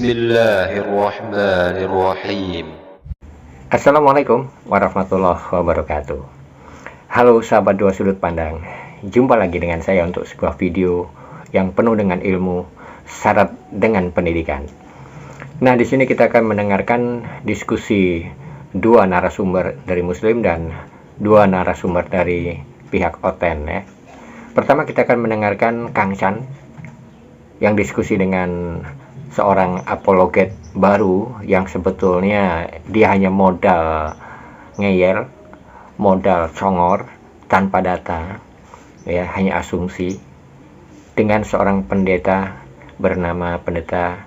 Bismillahirrahmanirrahim. Assalamualaikum warahmatullahi wabarakatuh. Halo sahabat dua sudut pandang. Jumpa lagi dengan saya untuk sebuah video yang penuh dengan ilmu, syarat dengan pendidikan. Nah, di sini kita akan mendengarkan diskusi dua narasumber dari Muslim dan dua narasumber dari pihak Oten ya. Pertama kita akan mendengarkan Kang Chan yang diskusi dengan seorang apologet baru yang sebetulnya dia hanya modal ngeyel, modal congor tanpa data ya, hanya asumsi, dengan seorang pendeta bernama pendeta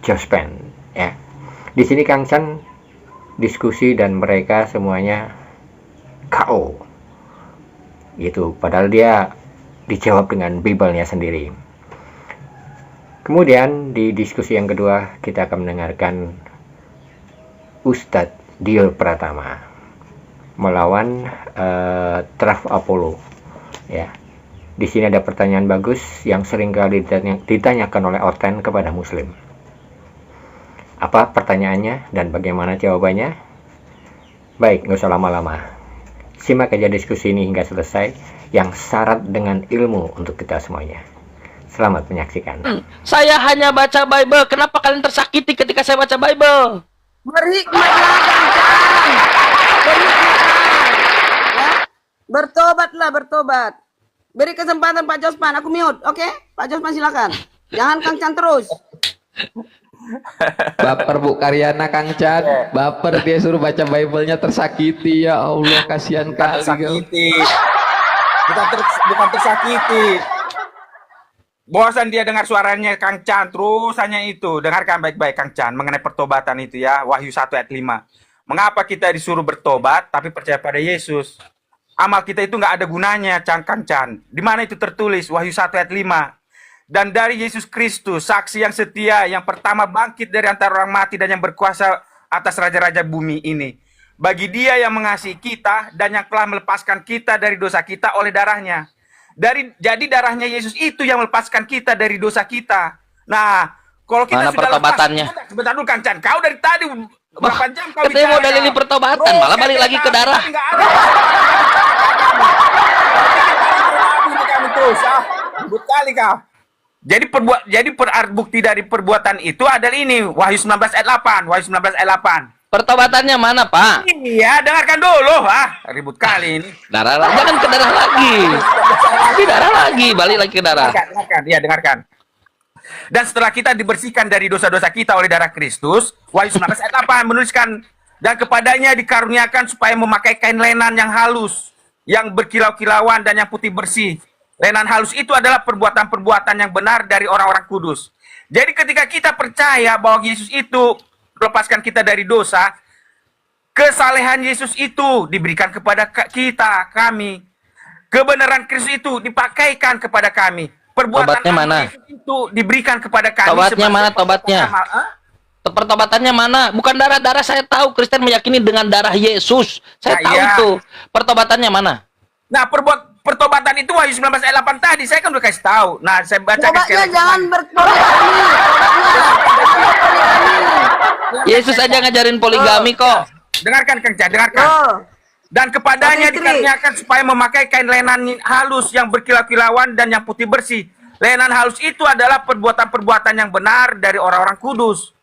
Jospen ya. Di sini Kang Chan diskusi dan mereka semuanya KO gitu, padahal dia dijawab dengan Bible-nya sendiri. Kemudian di diskusi yang kedua kita akan mendengarkan Ustadz Dio Pratama melawan Traf Apollo ya. Di sini ada pertanyaan bagus yang sering kali ditanyakan oleh Oten kepada Muslim. Apa pertanyaannya dan bagaimana jawabannya? Baik, nggak usah lama-lama. Simak aja diskusi ini hingga selesai, yang syarat dengan ilmu untuk kita semuanya. Selamat menyaksikan. Saya hanya baca Bible. Kenapa kalian tersakiti ketika saya baca Bible? Berhikmatlah, Kang. Berhikmatlah. Ya. Bertobatlah, bertobat. Beri kesempatan Pak Jospan, aku mute, oke? Pak Jospan silakan. Jangan Kang Chan terus. Baper Bu Karyana, Kang Chan. Baper, dia suruh baca Bible-nya, tersakiti. Ya Allah, kasihan kali. Tersakiti. Bukan tersakiti. Bosan dia dengar suaranya Kang Chan, terus hanya itu. Dengarkan baik-baik Kang Chan mengenai pertobatan itu ya, Wahyu 1 ayat 5. Mengapa kita disuruh bertobat tapi percaya pada Yesus? Amal kita itu nggak ada gunanya, Kang Chan. Di mana itu tertulis? Wahyu 1 ayat 5. Dan dari Yesus Kristus, saksi yang setia, yang pertama bangkit dari antara orang mati dan yang berkuasa atas raja-raja bumi ini. Bagi dia yang mengasihi kita dan yang telah melepaskan kita dari dosa kita oleh darahnya. Jadi darahnya Yesus itu yang melepaskan kita dari dosa kita. Nah, kalau kita mana sudah pertobatannya? Lepas, sebentar dulu Kang Chan. Kau dari tadi berapa jam kau katanya bicara? mau dalili pertobatan, malah balik lagi ke darah. Nggak ada. Terus ah, ribut kali kau. Jadi bukti dari perbuatan itu adalah ini, Wahyu 19 ayat 8. Wahyu 19 ayat 8. Pertobatannya mana, Pak? Iya, dengarkan dulu. Ribut kali ini. Darah, jangan ke darah lagi. Di darah lagi, balik lagi ke darah. Dengarkan, ya dengarkan. Dan setelah kita dibersihkan dari dosa-dosa kita oleh darah Kristus, Wahyu 19 ayat 8 menuliskan, dan kepadanya dikaruniakan supaya memakai kain lenan yang halus, yang berkilau-kilauan dan yang putih bersih. Lenan halus itu adalah perbuatan-perbuatan yang benar dari orang-orang kudus. Jadi ketika kita percaya bahwa Yesus itu melepaskan kita dari dosa, kesalehan Yesus itu diberikan kepada kami. Kebenaran Kristus itu dipakaikan kepada kami. Perbuatan Tobatnya mana? Yesus itu diberikan kepada kami. Tobatnya mana tobatnya? Pertobatannya mana? Bukan darah-darah, saya tahu Kristen meyakini dengan darah Yesus. Saya tahu itu. Pertobatannya mana? Nah, pertobatan itu Wahyu 19 ayat 8 tadi, saya kan udah kasih tahu. Nah, saya baca Tobatnya jangan berpoligami. Yesus aja ngajarin poligami kok. Dengarkan Kang Chan, dengarkan. Dan kepadanya dikaruniakan supaya memakai kain lenan halus yang berkilau-kilauan dan yang putih bersih. Lenan halus itu adalah perbuatan-perbuatan yang benar dari orang-orang kudus.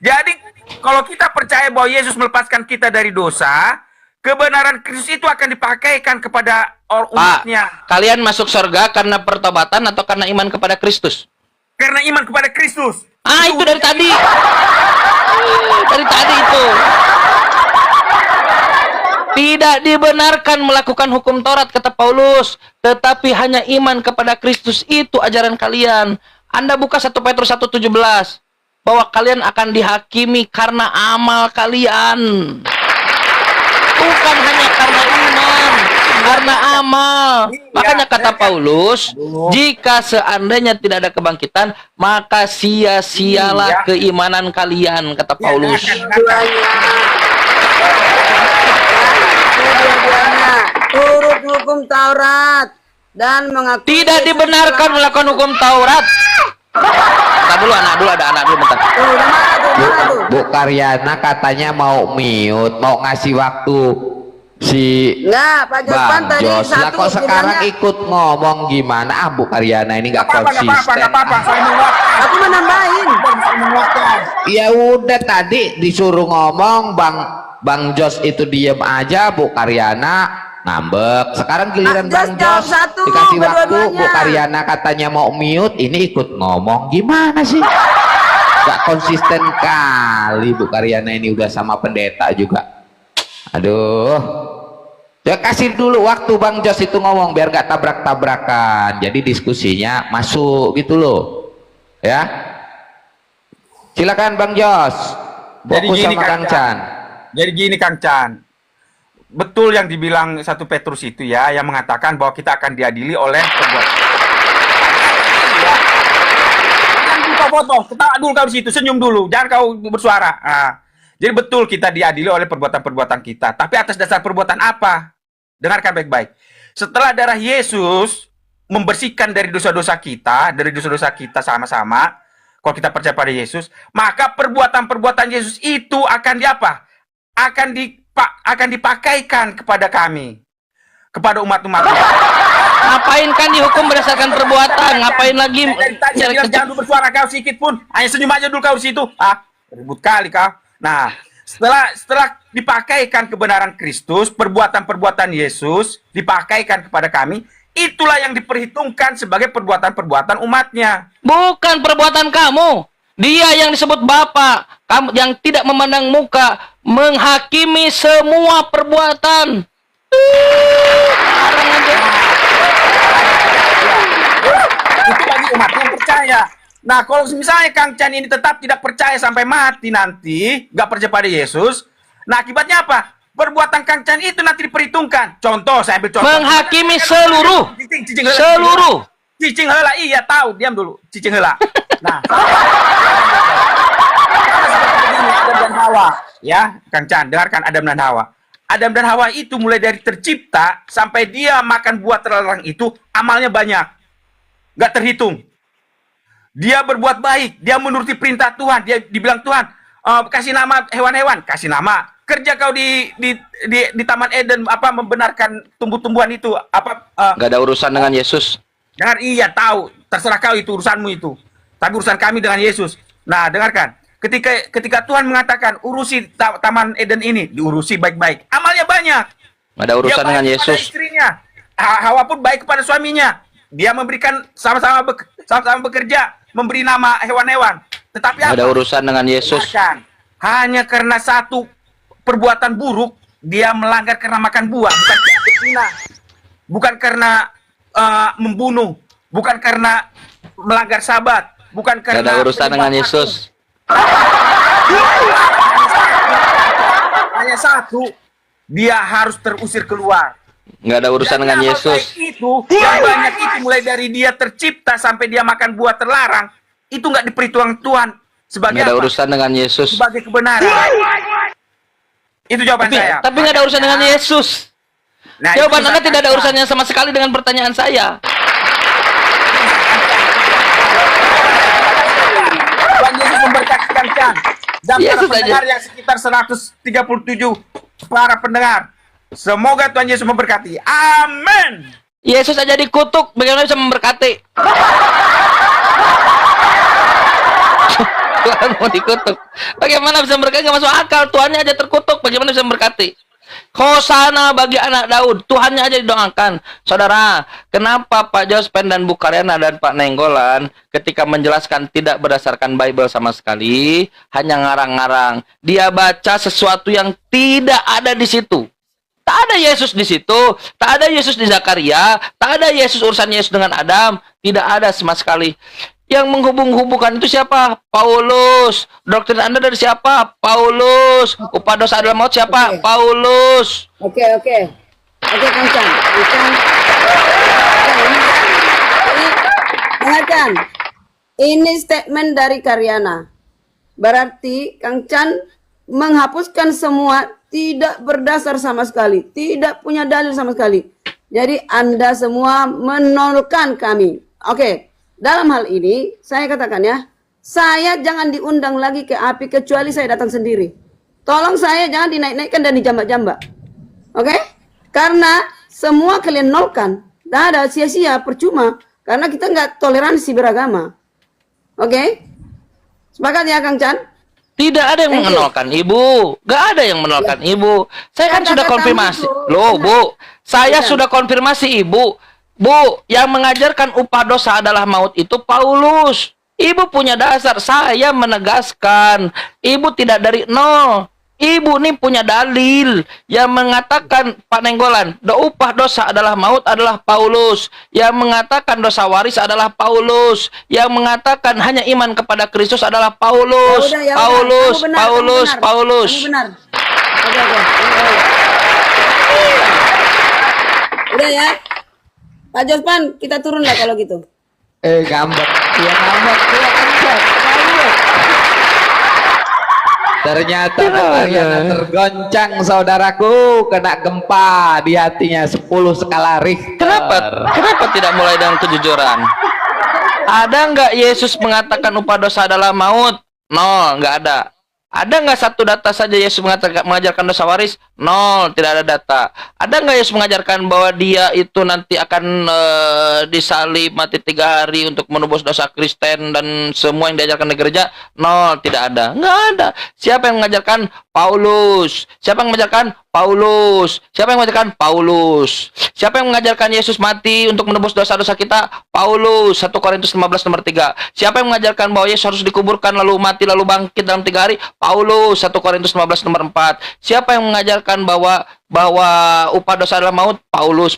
Jadi, kalau kita percaya bahwa Yesus melepaskan kita dari dosa, kebenaran Kristus itu akan dipakaikan kepada umatnya. Pak, kalian masuk surga karena pertobatan atau karena iman kepada Kristus? Karena iman kepada Kristus. Itu dari tadi. Dari tadi itu. Tidak dibenarkan melakukan hukum Taurat, kata Paulus, tetapi hanya iman kepada Kristus. Itu ajaran kalian. Anda buka 1 Petrus 1:17 bahwa kalian akan dihakimi karena amal kalian. Bukan hanya karena iman, karena amal. Makanya kata Paulus, jika seandainya tidak ada kebangkitan, maka sia-sialah keimanan kalian, kata Paulus. Turut hukum Taurat dan mengaku Tidak dibenarkan melakukan hukum Taurat. Tadi anak dulu, ada anak dulu bentar. Tuh, udah mana tuh? Mana tuh? Bu Karyana katanya mau mute, mau ngasih waktu si Enggak, Pak Jospan Bang tadi Jos. Lah satu kok sekarang bilangnya, ikut ngomong gimana? Ah, Bu Karyana ini nggak konsisten. Nggak apa-apa. Saya menguatkan. aku menambahin. Saya menguatkan. Ya udah tadi disuruh ngomong Bang Jos itu diem aja, Bu Karyana ngambek. Sekarang giliran Just Bang jawab Jos satu, dikasih waktu, kedua-duanya. Bu Karyana katanya mau mute, ini ikut ngomong gimana sih? Gak konsisten kali Bu Karyana ini, udah sama pendeta juga. Aduh. Ya kasih dulu waktu Bang Jos itu ngomong biar gak tabrak-tabrakan. Jadi diskusinya masuk gitu loh. Ya. Silakan Bang Jos. Jadi Fokus gini, sama Kang Chan. Jadi gini Kang Chan, betul yang dibilang 1 Petrus itu ya, yang mengatakan bahwa kita akan diadili oleh perbuatan. Jangan lupa foto, ketawa dulu kau di situ, senyum dulu, jangan kau bersuara. Nah, jadi betul kita diadili oleh perbuatan-perbuatan kita, tapi atas dasar perbuatan apa? Dengarkan baik-baik. Setelah darah Yesus membersihkan dari dosa-dosa kita sama-sama, kalau kita percaya pada Yesus, maka perbuatan-perbuatan Yesus itu akan diapa? Akan dipakaikan kepada kami, kepada umat-umatnya. Ngapain kan dihukum berdasarkan perbuatan? Ngapain lagi? Dari tadi saya bilang jangan dulu bersuara kau sedikit pun, hanya senyum aja dulu kau di situ. Ribut kali kau. Nah, setelah dipakaikan kebenaran Kristus, perbuatan-perbuatan Yesus dipakaikan kepada kami, itulah yang diperhitungkan sebagai perbuatan-perbuatan umatnya. Bukan perbuatan kamu. Dia yang disebut Bapa, kamu yang tidak memandang muka, menghakimi semua perbuatan. Sekarang aja. Itu bagi umat yang percaya. Nah, kalau misalnya Kang Chan ini tetap tidak percaya sampai mati nanti, nggak percaya pada Yesus, nah akibatnya apa? Perbuatan Kang Chan itu nanti diperhitungkan. Contoh, saya ambil contoh. Menghakimi seluruh. Seluruh. Cicing heula, iya tahu, diam dulu. Cicing heula. Nah, Adam dan Hawa, ya, Kang Chan, dengarkan Adam dan Hawa. Adam dan Hawa itu mulai dari tercipta sampai dia makan buah terlarang itu, amalnya banyak. Nggak terhitung. Dia berbuat baik, dia menuruti perintah Tuhan, dia dibilang Tuhan, kasih nama hewan-hewan, kasih nama. Kerja kau di Taman Eden, apa membenarkan tumbuh-tumbuhan itu, apa? Gak ada urusan dengan Yesus. Dengar, iya tahu, terserah kau itu urusanmu itu. Tapi urusan kami dengan Yesus. Nah, dengarkan. Ketika Tuhan mengatakan urusi Taman Eden ini, diurusi baik-baik. Amalnya banyak. Gak ada urusan dengan Yesus. Istrinya. Hawa pun baik kepada suaminya. Dia memberikan sama-sama bekerja, memberi nama hewan-hewan. Tetapi Gak ada urusan dengan Yesus. Dengarkan. Hanya karena satu perbuatan buruk, dia melanggar karena makan buah, bukan karena berzina, bukan karena membunuh, bukan karena melanggar sabat, bukan karena Gak ada urusan dengan Yesus. Hanya satu, dia harus terusir keluar. Gak ada urusan dengan Yesus. Itu yang banyak itu mulai dari dia tercipta sampai dia makan buah terlarang, itu nggak diperhitungkan Tuhan sebagai Gak ada apa? urusan dengan Yesus. Sebagai kebenaran. Itu jawaban saya. Tapi gak ada urusan dengan Yesus. Nah, Jawaban itu Anda tidak ada saya. urusannya sama sekali dengan pertanyaan saya. Tuhan Yesus memberkati Kang Chan dan para Yesus pendengar aja. yang sekitar 137 para pendengar. Semoga Tuhan Yesus memberkati. Amin. Yesus aja dikutuk, bagaimana bisa memberkati? Tuhan mau dikutuk. Bagaimana bisa memberkati? Gak masuk akal. Tuhannya aja terkutuk, bagaimana bisa memberkati? Hosana bagi anak Daud, Tuhannya aja didoakan. Saudara, kenapa Pak Jospen dan Bu Karyana dan Pak Nenggolan ketika menjelaskan tidak berdasarkan Bible sama sekali, hanya ngarang-ngarang. Dia baca sesuatu yang tidak ada di situ. Tak ada Yesus di situ, tak ada Yesus di Zakaria, tak ada Yesus urusan Yesus dengan Adam, tidak ada sama sekali. Yang menghubung-hubungkan itu siapa? Paulus. Doktrin Anda dari siapa? Paulus. Upah dosa adalah maut siapa? Oke. Paulus. Oke, Kang Chan. Dengarkan. Ini statement dari Karyana. Berarti Kang Chan menghapuskan semua, tidak berdasar sama sekali, tidak punya dalil sama sekali. Jadi Anda semua menolkan kami. Oke. Dalam hal ini, saya katakan ya, Saya jangan diundang lagi ke API kecuali saya datang sendiri. Tolong saya jangan dinaik-naikkan dan dijambak-jambak. Oke? Karena semua kalian nolkan. Tidak ada sia-sia, percuma. Karena kita nggak toleransi beragama. Oke? Sepakat ya Kang Chan? Tidak ada yang Thank you. menolkan Ibu. Gak ada yang menolkan Ibu. Saya kan sudah Kata-katamu konfirmasi. itu Loh, benar. Bu. Saya Benar. sudah konfirmasi Ibu. Bu, yang mengajarkan upah dosa adalah maut itu Paulus. Ibu punya dasar. Saya menegaskan. Ibu tidak dari nol. Ibu nih punya dalil yang mengatakan, Pak Nenggolan, upah dosa adalah maut adalah Paulus. Yang mengatakan dosa waris adalah Paulus. Yang mengatakan hanya iman kepada Kristus adalah Paulus. Ya udah. Paulus, Kamu benar, Paulus, kamu benar. Paulus. Kamu benar. Oke. Udah ya. Pak Jospan, kita turun lah kalau gitu. Ngambek. Ya ngambek. Ya ngambek. Ternyata Mariana tergoncang saudaraku, kena gempa di hatinya 10 skala Richter. Kenapa tidak mulai dengan kejujuran? Ada nggak Yesus mengatakan upah dosa adalah maut? Nol, nggak ada. Ada nggak satu data saja Yesus mengajarkan dosa waris? Nol, tidak ada data. Ada nggak Yesus mengajarkan bahwa dia itu nanti akan disalib, mati 3 hari untuk menebus dosa Kristen dan semua yang diajarkan di gereja? Nol, tidak ada. Nggak ada. Siapa yang mengajarkan? Paulus. Siapa yang mengajarkan? Paulus. Siapa yang mengajarkan? Paulus. Siapa yang mengajarkan Yesus mati untuk menebus dosa-dosa kita? Paulus. 1 Korintus 15 nomor 3. Siapa yang mengajarkan bahwa Yesus harus dikuburkan lalu mati lalu bangkit dalam 3 hari? Paulus. 1 Korintus 15 nomor 4. Siapa yang mengajarkan bahwa upah dosa adalah maut? Paulus.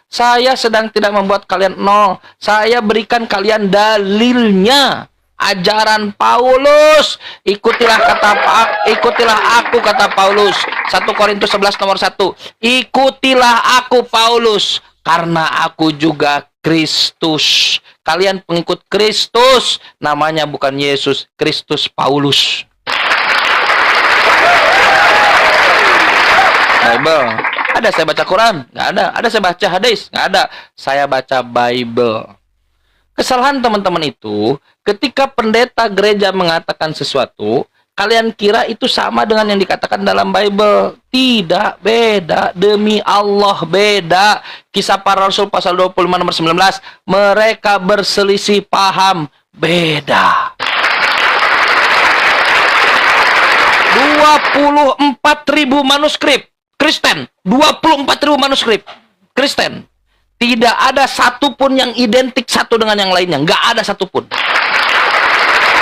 Saya sedang tidak membuat kalian nol. Saya berikan kalian dalilnya. Ajaran Paulus. Ikutilah aku kata Paulus. 1 Korintus 11 nomor 1. Ikutilah aku Paulus, karena aku juga Kristus. Kalian pengikut Kristus, namanya bukan Yesus, Kristus Paulus. Bible. Ada saya baca Quran? Nggak ada. Ada saya baca hadis? Nggak ada. Saya baca Bible. Kesalahan teman-teman itu, ketika pendeta gereja mengatakan sesuatu, kalian kira itu sama dengan yang dikatakan dalam Bible. Tidak, beda. Demi Allah, beda. Kisah Para Rasul pasal 25 nomor 19. Mereka berselisih paham. Beda. 24.000 manuskrip Kristen. 24.000 manuskrip Kristen. Tidak ada satupun yang identik satu dengan yang lainnya. Nggak ada satupun.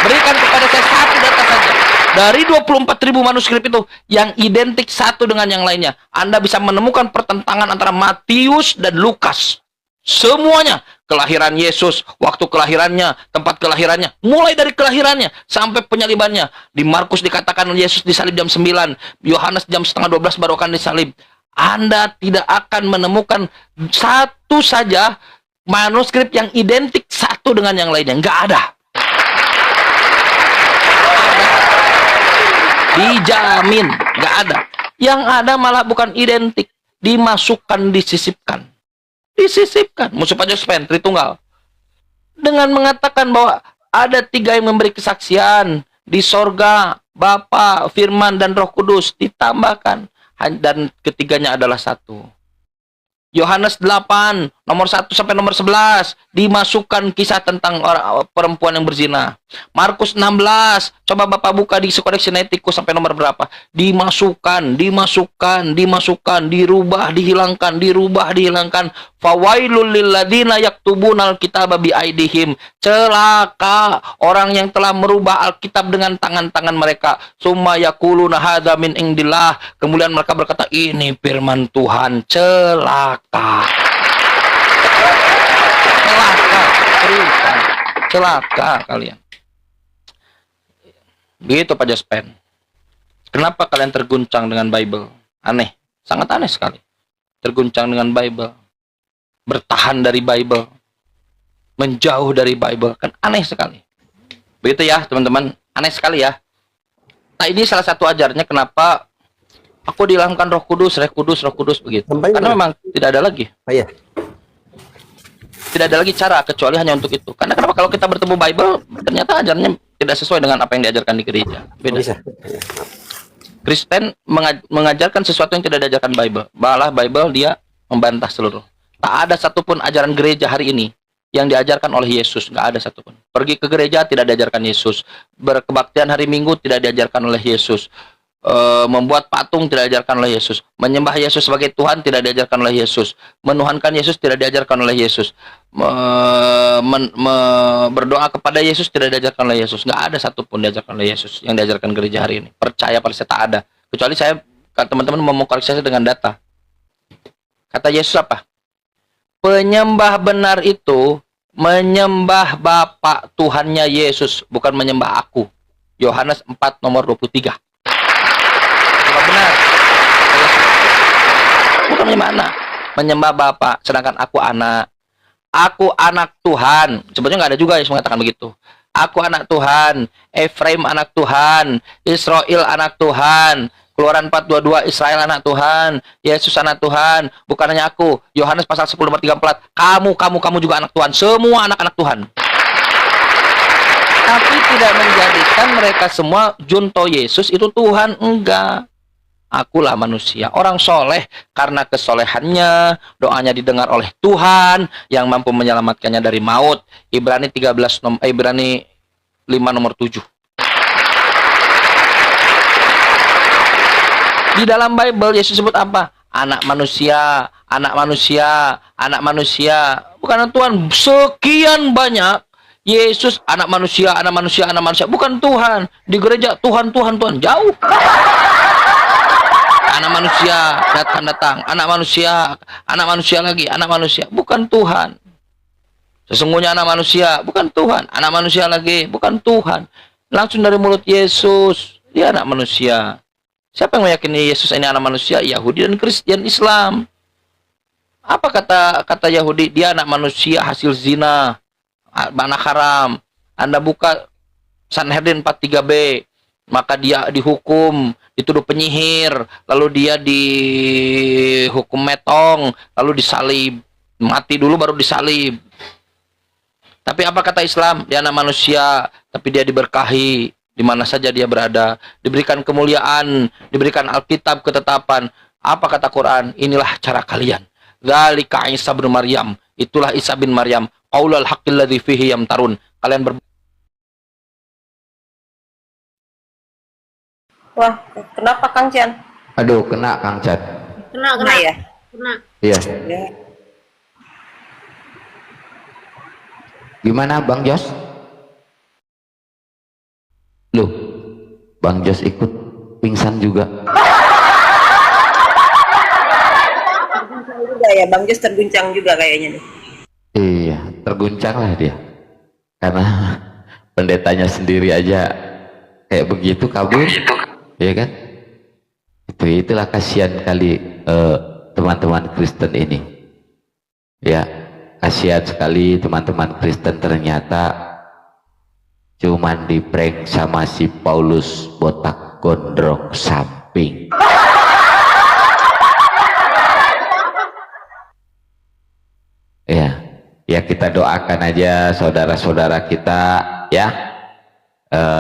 Berikan kepada saya satu data saja. Dari 24.000 manuskrip itu, yang identik satu dengan yang lainnya. Anda bisa menemukan pertentangan antara Matius dan Lukas. Semuanya. Kelahiran Yesus, waktu kelahirannya, tempat kelahirannya. Mulai dari kelahirannya sampai penyalibannya. Di Markus dikatakan Yesus disalib jam 9. Yohanes jam setengah 12 baru akan disalib. Anda tidak akan menemukan satu saja manuskrip yang identik satu dengan yang lainnya. Nggak ada. Dijamin. Nggak ada. Yang ada malah bukan identik. Dimasukkan, disisipkan. Disisipkan. Musuh Pak Jospen, Tritunggal. Dengan mengatakan bahwa ada 3 yang memberi kesaksian. Di sorga, Bapa, Firman, dan Roh Kudus. Ditambahkan. Dan ketiganya adalah satu. Yohanes 8, nomor 1 sampai nomor 11, dimasukkan kisah tentang orang perempuan yang berzina. Markus 16, coba Bapak buka di Kodeks Sinaiticus sampai nomor berapa. Dimasukkan, dirubah, dihilangkan. Fawailul lilladzina yaktubunal kitaba biaidihim. Celaka orang yang telah merubah Alkitab dengan tangan-tangan mereka. Summa yaquluna hadza min indillah. Kemudian mereka berkata, ini firman Tuhan. Celaka. Celaka kalian. Begitu Pak Jospen. Kenapa kalian terguncang dengan Bible? Aneh, sangat aneh sekali. Terguncang dengan Bible. Bertahan dari Bible. Menjauh dari Bible. Kan aneh sekali. Begitu ya teman-teman. Aneh sekali ya. Nah ini salah satu ajarnya kenapa aku dilahirkan Roh Kudus begitu. Karena memang tidak ada lagi. Oh iya. Tidak ada lagi cara kecuali hanya untuk itu. Karena kenapa kalau kita bertemu Bible, ternyata ajarannya tidak sesuai dengan apa yang diajarkan di gereja. Beda. Kristen mengajarkan sesuatu yang tidak diajarkan Bible. Malah Bible dia membantah seluruh. Tak ada satupun ajaran gereja hari ini yang diajarkan oleh Yesus. Nggak ada satupun. Pergi ke gereja tidak diajarkan Yesus. Berkebaktian hari Minggu tidak diajarkan oleh Yesus. Membuat patung tidak diajarkan oleh Yesus. Menyembah Yesus sebagai Tuhan tidak diajarkan oleh Yesus. Menuhankan Yesus tidak diajarkan oleh Yesus. Berdoa kepada Yesus tidak diajarkan oleh Yesus. Nggak ada satupun diajarkan oleh Yesus yang diajarkan gereja hari ini. Percaya pada saya, tak ada. Kecuali saya, teman-teman mau koreksi saya dengan data. Kata Yesus apa? Penyembah benar itu menyembah Bapa Tuhannya Yesus, bukan menyembah aku. Yohanes 4 nomor 23. Benar. Bukan menyembah anak, menyembah Bapa, sedangkan aku anak. Aku anak Tuhan. Sebetulnya nggak ada juga yang mengatakan begitu. Aku anak Tuhan, Efraim anak Tuhan, Israel anak Tuhan. Keluaran 4:22, Israel anak Tuhan, Yesus anak Tuhan. Bukan hanya aku. Yohanes pasal 10 nomor 34. Kamu juga anak Tuhan. Semua anak-anak Tuhan. Tapi tidak menjadikan mereka semua junto Yesus itu Tuhan. Enggak. Akulah manusia, orang soleh karena kesolehannya, doanya didengar oleh Tuhan yang mampu menyelamatkannya dari maut. Ibrani 5 nomor 7. Di dalam Bible Yesus sebut apa? Anak manusia, anak manusia, anak manusia. Bukan Tuhan. Sekian banyak Yesus anak manusia, anak manusia, anak manusia. Bukan Tuhan. Di gereja Tuhan, Tuhan, Tuhan. Jauh. Anak manusia datang, anak manusia lagi, anak manusia, bukan Tuhan. Sesungguhnya anak manusia, bukan Tuhan. Anak manusia lagi, bukan Tuhan. Langsung dari mulut Yesus, dia anak manusia. Siapa yang meyakini Yesus ini anak manusia? Yahudi dan Kristen Islam. Apa kata Yahudi? Dia anak manusia hasil zina, anak haram. Anda buka Sanhedrin 43b, maka dia dihukum, dituduh penyihir, lalu dia dihukum metong, lalu disalib, mati dulu baru disalib. Tapi apa kata Islam? Dia anak manusia, tapi dia diberkahi di mana saja dia berada, diberikan kemuliaan, diberikan Alkitab ketetapan. Apa kata Quran? Inilah cara kalian. Dzalika Isa bin Maryam, itulah Isa bin Maryam, qaulul haqqil ladzi fihi yamtarun. Kalian Wah, kenapa Kang Chan? Aduh, kena Kang Chan. Kena ya? Kena. Iya. Ya. Gimana Bang Jos? Loh, Bang Jos ikut pingsan juga. Terguncang juga ya, Bang Jos terguncang juga kayaknya nih. Iya, terguncang lah dia. Karena pendetanya sendiri aja kayak begitu kabur. Ya kan? Itulah kasihan kali teman-teman Kristen ini. Ya, kasihan sekali teman-teman Kristen ternyata cuman diprank sama si Paulus botak gondrong samping. Ya kita doakan aja saudara-saudara kita ya,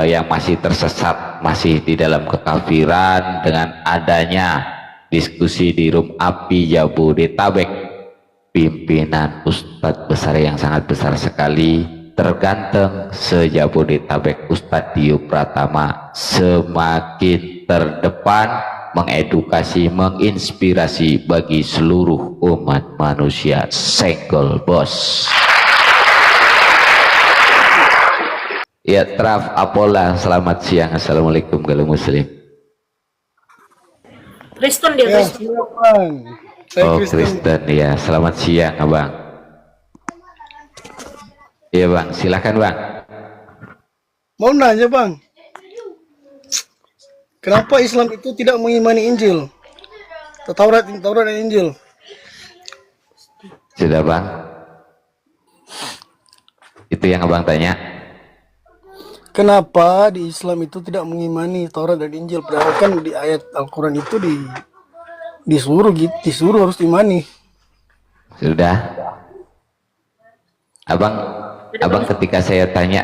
yang masih tersesat, masih di dalam kekafiran, dengan adanya diskusi di Room Api Jabodetabek, pimpinan Ustadz besar yang sangat besar sekali, terganteng se-Jabodetabek, Ustadz Dio Pratama, semakin terdepan mengedukasi, menginspirasi bagi seluruh umat manusia. Senggol bos. Ya, Traf Apola, selamat siang. Assalamualaikum kalau muslim. Kristen dia, Ya, Kristen. silakan. Saya Oh, Kristen. Kristen ya. Selamat siang, Abang. Iya, Bang. Silakan, Bang. Mau nanya, Bang. Kenapa Islam itu tidak mengimani Injil? Taurat dan Injil. Sudah, Bang. Itu yang Abang tanya. Kenapa di Islam itu tidak mengimani Taurat dan Injil? Padahal kan di ayat Al-Quran itu disuruh harus imani. Sudah. abang ketika saya tanya,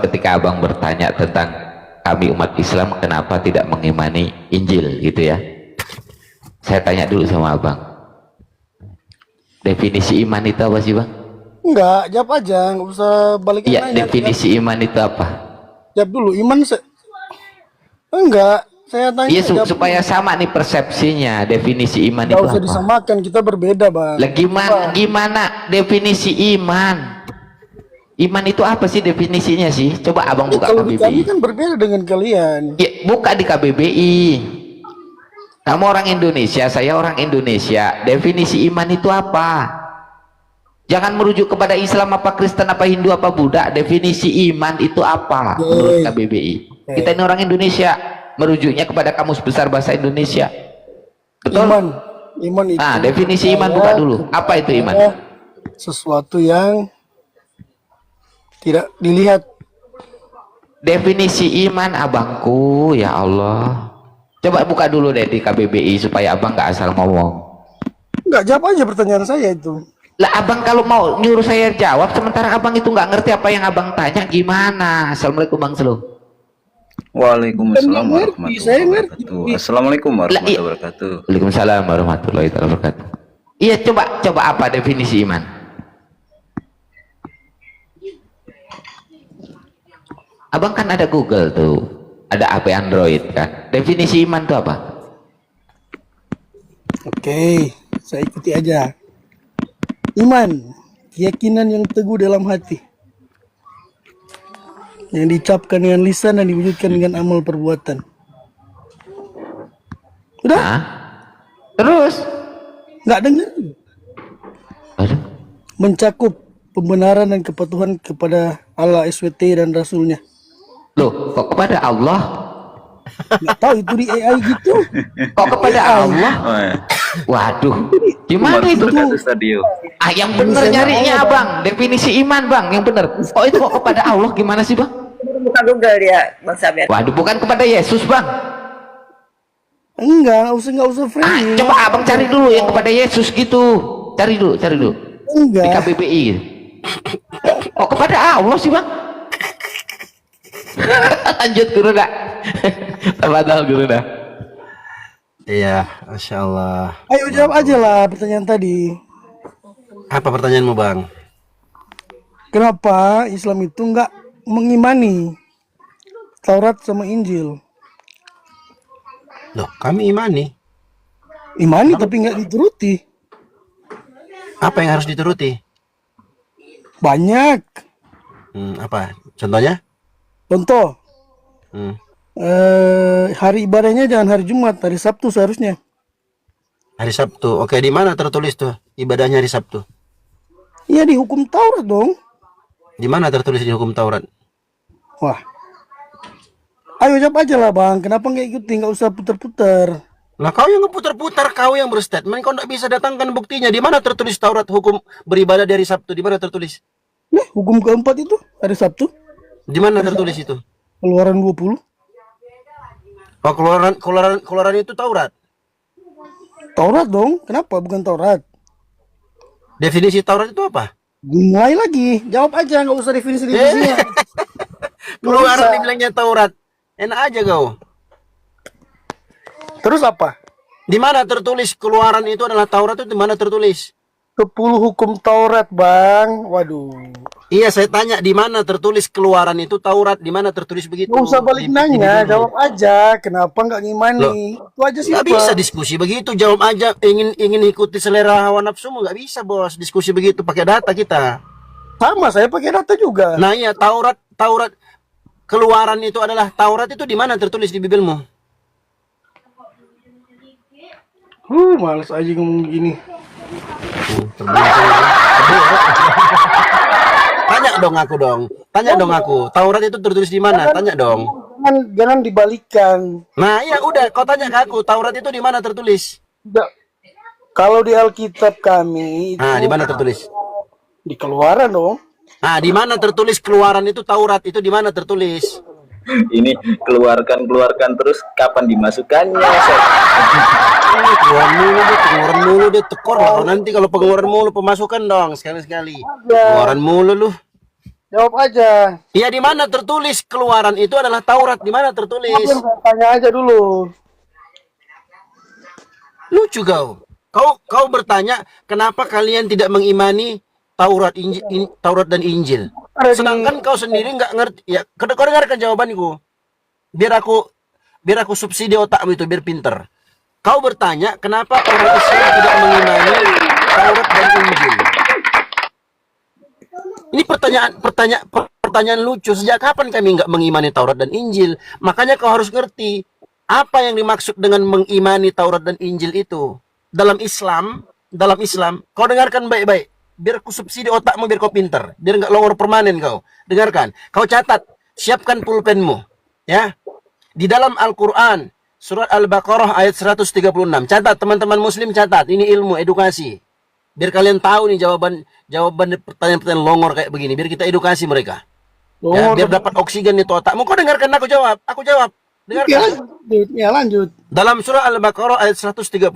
ketika abang bertanya tentang kami umat Islam kenapa tidak mengimani Injil gitu ya, saya tanya dulu sama abang, definisi iman itu apa sih bang? Enggak, jawab aja, nggak usah balik Iya, nanya. definisi iman itu apa? Jawab dulu, enggak, saya tanya. Iya, jawab supaya sama nih persepsinya, definisi iman Nggak itu usah apa? disamakan, kita berbeda bang. Lah gimana definisi iman? Iman itu apa sih definisinya sih? Coba abang buka Kalau di kami KBBI. kan berbeda dengan kalian. Ya, buka di KBBI. Kamu orang Indonesia, saya orang Indonesia. Definisi iman itu apa? Jangan merujuk kepada Islam apa Kristen apa Hindu apa Buddha. Definisi iman itu apa menurut KBBI? Kita ini orang Indonesia, merujuknya kepada Kamus Besar Bahasa Indonesia. Betul? Iman itu. Nah, definisi iman buka dulu. Apa itu iman? Sesuatu yang tidak dilihat. Definisi iman abangku, ya Allah. Coba buka dulu deh di KBBI supaya abang nggak asal ngomong. Enggak, jawab aja pertanyaan saya itu. Lah abang kalau mau nyuruh saya jawab sementara abang itu nggak ngerti apa yang abang tanya gimana? Assalamualaikum Bang Selo. Waalaikumsalam Saya warahmatullahi ngerti. wabarakatuh. Assalamualaikum warahmatullahi wabarakatuh. Waalaikumsalam warahmatullahi wabarakatuh. Iya, coba apa definisi iman? Abang kan ada Google tuh, ada HP Android kan. Definisi iman itu apa? Oke, saya ikuti aja. Iman, keyakinan yang teguh dalam hati, yang diucapkan dengan lisan dan diwujudkan dengan amal perbuatan. Udah? Hah? Terus? Nggak dengar? Aduh. Mencakup pembenaran dan kepatuhan kepada Allah, SWT dan Rasulnya. Loh, kok kepada Allah? Nggak tahu itu di AI gitu. Kok kepada Allah? Oh, ya. Waduh, gimana itu? Ah, yang bener nyarinya abang, definisi iman bang, yang bener. Oh itu kok kepada Allah gimana sih bang? Buka Google dia, Bang Saber. Waduh, bukan kepada Yesus bang. Nggak usah Ah, framing. coba abang cari dulu yang kepada Yesus gitu. Cari dulu. Di Enggak. KBBI gitu. Oh kepada Allah sih bang. Lanjut guru dah. Tafadhol guru dah. Iya, Masya Allah. Ayo jawab aja lah pertanyaan tadi. Apa pertanyaanmu bang? Kenapa Islam itu nggak mengimani Taurat sama Injil? Loh, kami imani. Imani tapi nggak dituruti. Apa yang harus dituruti? Banyak. Apa? Contohnya? Contoh, Hmm. hari ibadahnya jangan hari Jumat, hari Sabtu seharusnya. Hari Sabtu. Oke, di mana tertulis tuh ibadahnya hari Sabtu? Iya di hukum Taurat dong. Di mana tertulis di hukum Taurat? Wah. Ayo jawab aja lah bang, kenapa nggak ikuti, nggak usah putar-putar. Nah, kau yang ngeputar-putar, kau yang berstatement, kau nggak bisa datangkan buktinya. Di mana tertulis Taurat hukum beribadah di hari Sabtu? Di mana tertulis? Nih, hukum keempat itu hari Sabtu. Di mana tertulis itu? Keluaran 20. Oh, keluaran itu Taurat. Taurat dong, kenapa bukan Taurat? Definisi Taurat itu apa? Mulai lagi, jawab aja, nggak usah definisi-definisinya. Keluaran dibilangnya Taurat. Enak aja kau. Terus apa? Di mana tertulis keluaran itu adalah Taurat, itu di mana tertulis? 10 hukum Taurat, Bang. Waduh. Iya, saya tanya di mana tertulis keluaran itu Taurat, di mana tertulis begitu? Nggak usah balik nanya, jawab aja. Kenapa nggak ngimani? Itu aja sih. Nggak bisa diskusi begitu, jawab aja. Ingin ikuti selera hawa nafsumu, nggak bisa bos. Diskusi begitu pakai data kita. Sama, saya pakai data juga. Nah iya, Taurat keluaran itu adalah Taurat, itu di mana tertulis di Bibelmu? Males aja ngomong gini. Tanya dong aku. Taurat itu tertulis di mana? Tanya dong. Jangan dibalikkan. Nah iya udah, kau tanya ke aku. Taurat itu di mana tertulis? Kalau di Alkitab kami itu Nah, di mana tertulis? di Keluaran dong. Nah, di mana tertulis keluaran itu Taurat? Itu di mana tertulis? Ini keluarkan terus kapan dimasukkannya? ini pengeluaran mulu deh tekor lah. Nanti kalau pengeluaran mulu pemasukan dong sekali-sekali. Pengeluaran mulu lu. Jawab aja. Iya, di mana tertulis keluaran itu adalah Taurat? Di mana tertulis? Tanya aja dulu. Lucu kau. Kau bertanya kenapa kalian tidak mengimani Taurat, Taurat dan Injil. Sedangkan kau sendiri nggak ngerti. Ya, kau dengarkan jawabanku. Biar aku subsidi otakmu itu biar pinter. Kau bertanya kenapa orang Islam tidak mengimani Taurat dan Injil. Ini pertanyaan lucu. Sejak kapan kami nggak mengimani Taurat dan Injil? Makanya kau harus ngerti apa yang dimaksud dengan mengimani Taurat dan Injil itu. Dalam Islam, kau dengarkan baik-baik. Biar aku subsidi otakmu, biar kau pinter. Biar nggak longor permanen kau. Dengarkan. Kau catat. Siapkan pulpenmu. Ya. Di dalam Al-Quran, surat Al-Baqarah ayat 136. Catat, teman-teman muslim catat. Ini ilmu, edukasi. Biar kalian tahu nih jawaban pertanyaan-pertanyaan longor kayak begini. Biar kita edukasi mereka. Ya, biar dapat oksigen itu otakmu. Kau dengarkan aku jawab. Aku jawab. Dengarkan. Ya lanjut. Dalam surah Al-Baqarah ayat 136.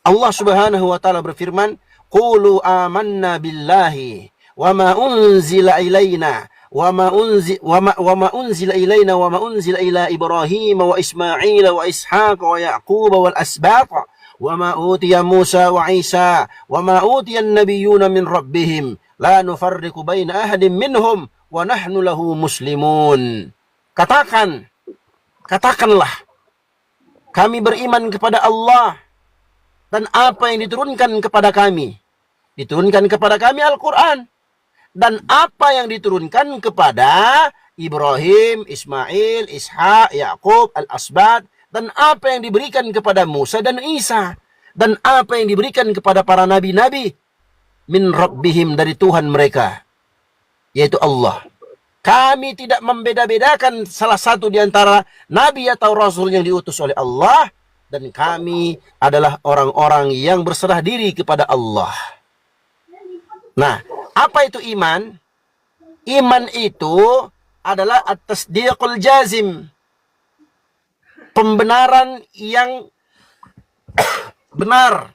Allah Subhanahu wa taala berfirman, "Qulu amanna billahi wa ma unzila ilaina wa ma unzila ilaina wa ma unzila ila Ibrahim wa Ismail wa Ishaq wa Yaqub wal asbaq wa ma utiya Musa wa Isa wa ma utiya an-nabiyyuna min rabbihim la nufarriqu baina ahadin minhum wa nahnu lahu muslimun." Katakanlah, kami beriman kepada Allah dan apa yang diturunkan kepada kami. Diturunkan kepada kami Al-Quran. Dan apa yang diturunkan kepada Ibrahim, Ismail, Ishak, Yakub, Al-Asbat. Dan apa yang diberikan kepada Musa dan Isa. Dan apa yang diberikan kepada para nabi-nabi. Min Rabbihim, dari Tuhan mereka. Yaitu Allah. Kami tidak membeda-bedakan salah satu di antara nabi atau rasul yang diutus oleh Allah. Dan kami adalah orang-orang yang berserah diri kepada Allah. Nah, apa itu iman? Iman itu adalah at-tasdiqul jazim. Pembenaran yang benar.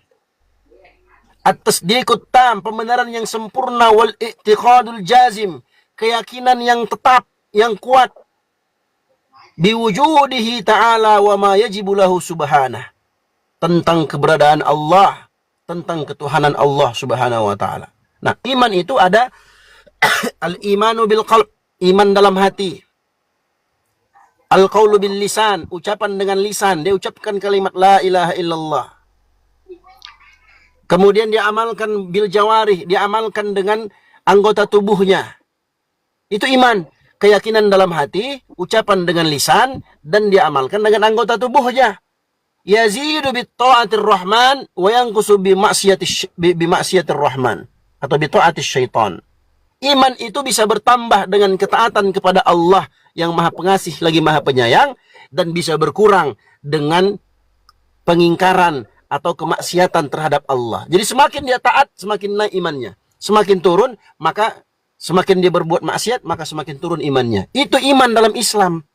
At-tasdiqut tam, pembenaran yang sempurna, wal i'tiqadul jazim, keyakinan yang tetap, yang kuat. Biwujudihi ta'ala wa ma yajibu lahu subhanah. Tentang keberadaan Allah, tentang ketuhanan Allah subhanahu wa ta'ala. Nah, iman itu ada al-imanu bil qalb, iman dalam hati. Al-qawlu bil lisan, ucapan dengan lisan. Dia ucapkan kalimat la ilaha illallah. Kemudian dia amalkan bil jawarih, dia amalkan dengan anggota tubuhnya. Itu iman. Keyakinan dalam hati, ucapan dengan lisan, dan dia amalkan dengan anggota tubuhnya. Yazidu bi ta'atir rahman wa yanqusu bi maksiatir rahman atau bi ta'atis syaitan. Iman itu bisa bertambah dengan ketaatan kepada Allah yang Maha Pengasih lagi Maha Penyayang, dan bisa berkurang dengan pengingkaran atau kemaksiatan terhadap Allah. Jadi semakin dia taat, semakin naik imannya. Semakin turun, maka semakin dia berbuat maksiat, maka semakin turun imannya. Itu iman dalam Islam.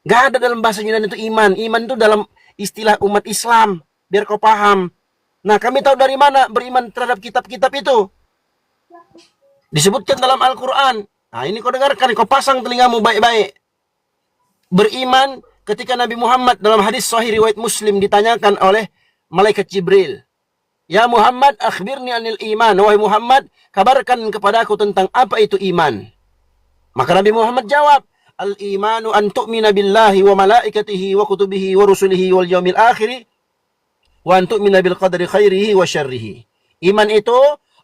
Gak ada dalam bahasa Yunani itu iman. Iman itu dalam istilah umat Islam. Biar kau paham. Nah, kami tahu dari mana beriman terhadap kitab-kitab itu. Disebutkan dalam Al-Quran. Nah, ini kau dengarkan. Kau pasang telingamu baik-baik. Beriman ketika Nabi Muhammad dalam hadis sahih riwayat Muslim ditanyakan oleh malaikat Jibril. Ya Muhammad, akhbirni anil iman. Wahai Muhammad, kabarkan kepada aku tentang apa itu iman. Maka Nabi Muhammad jawab, al-imanu an tu'mina billahi wa malaikatihi wa kutubihi wa rusulihi wal yaumil akhiri wa an tu'mina bil qadri khairihi wa syarrihi. Iman itu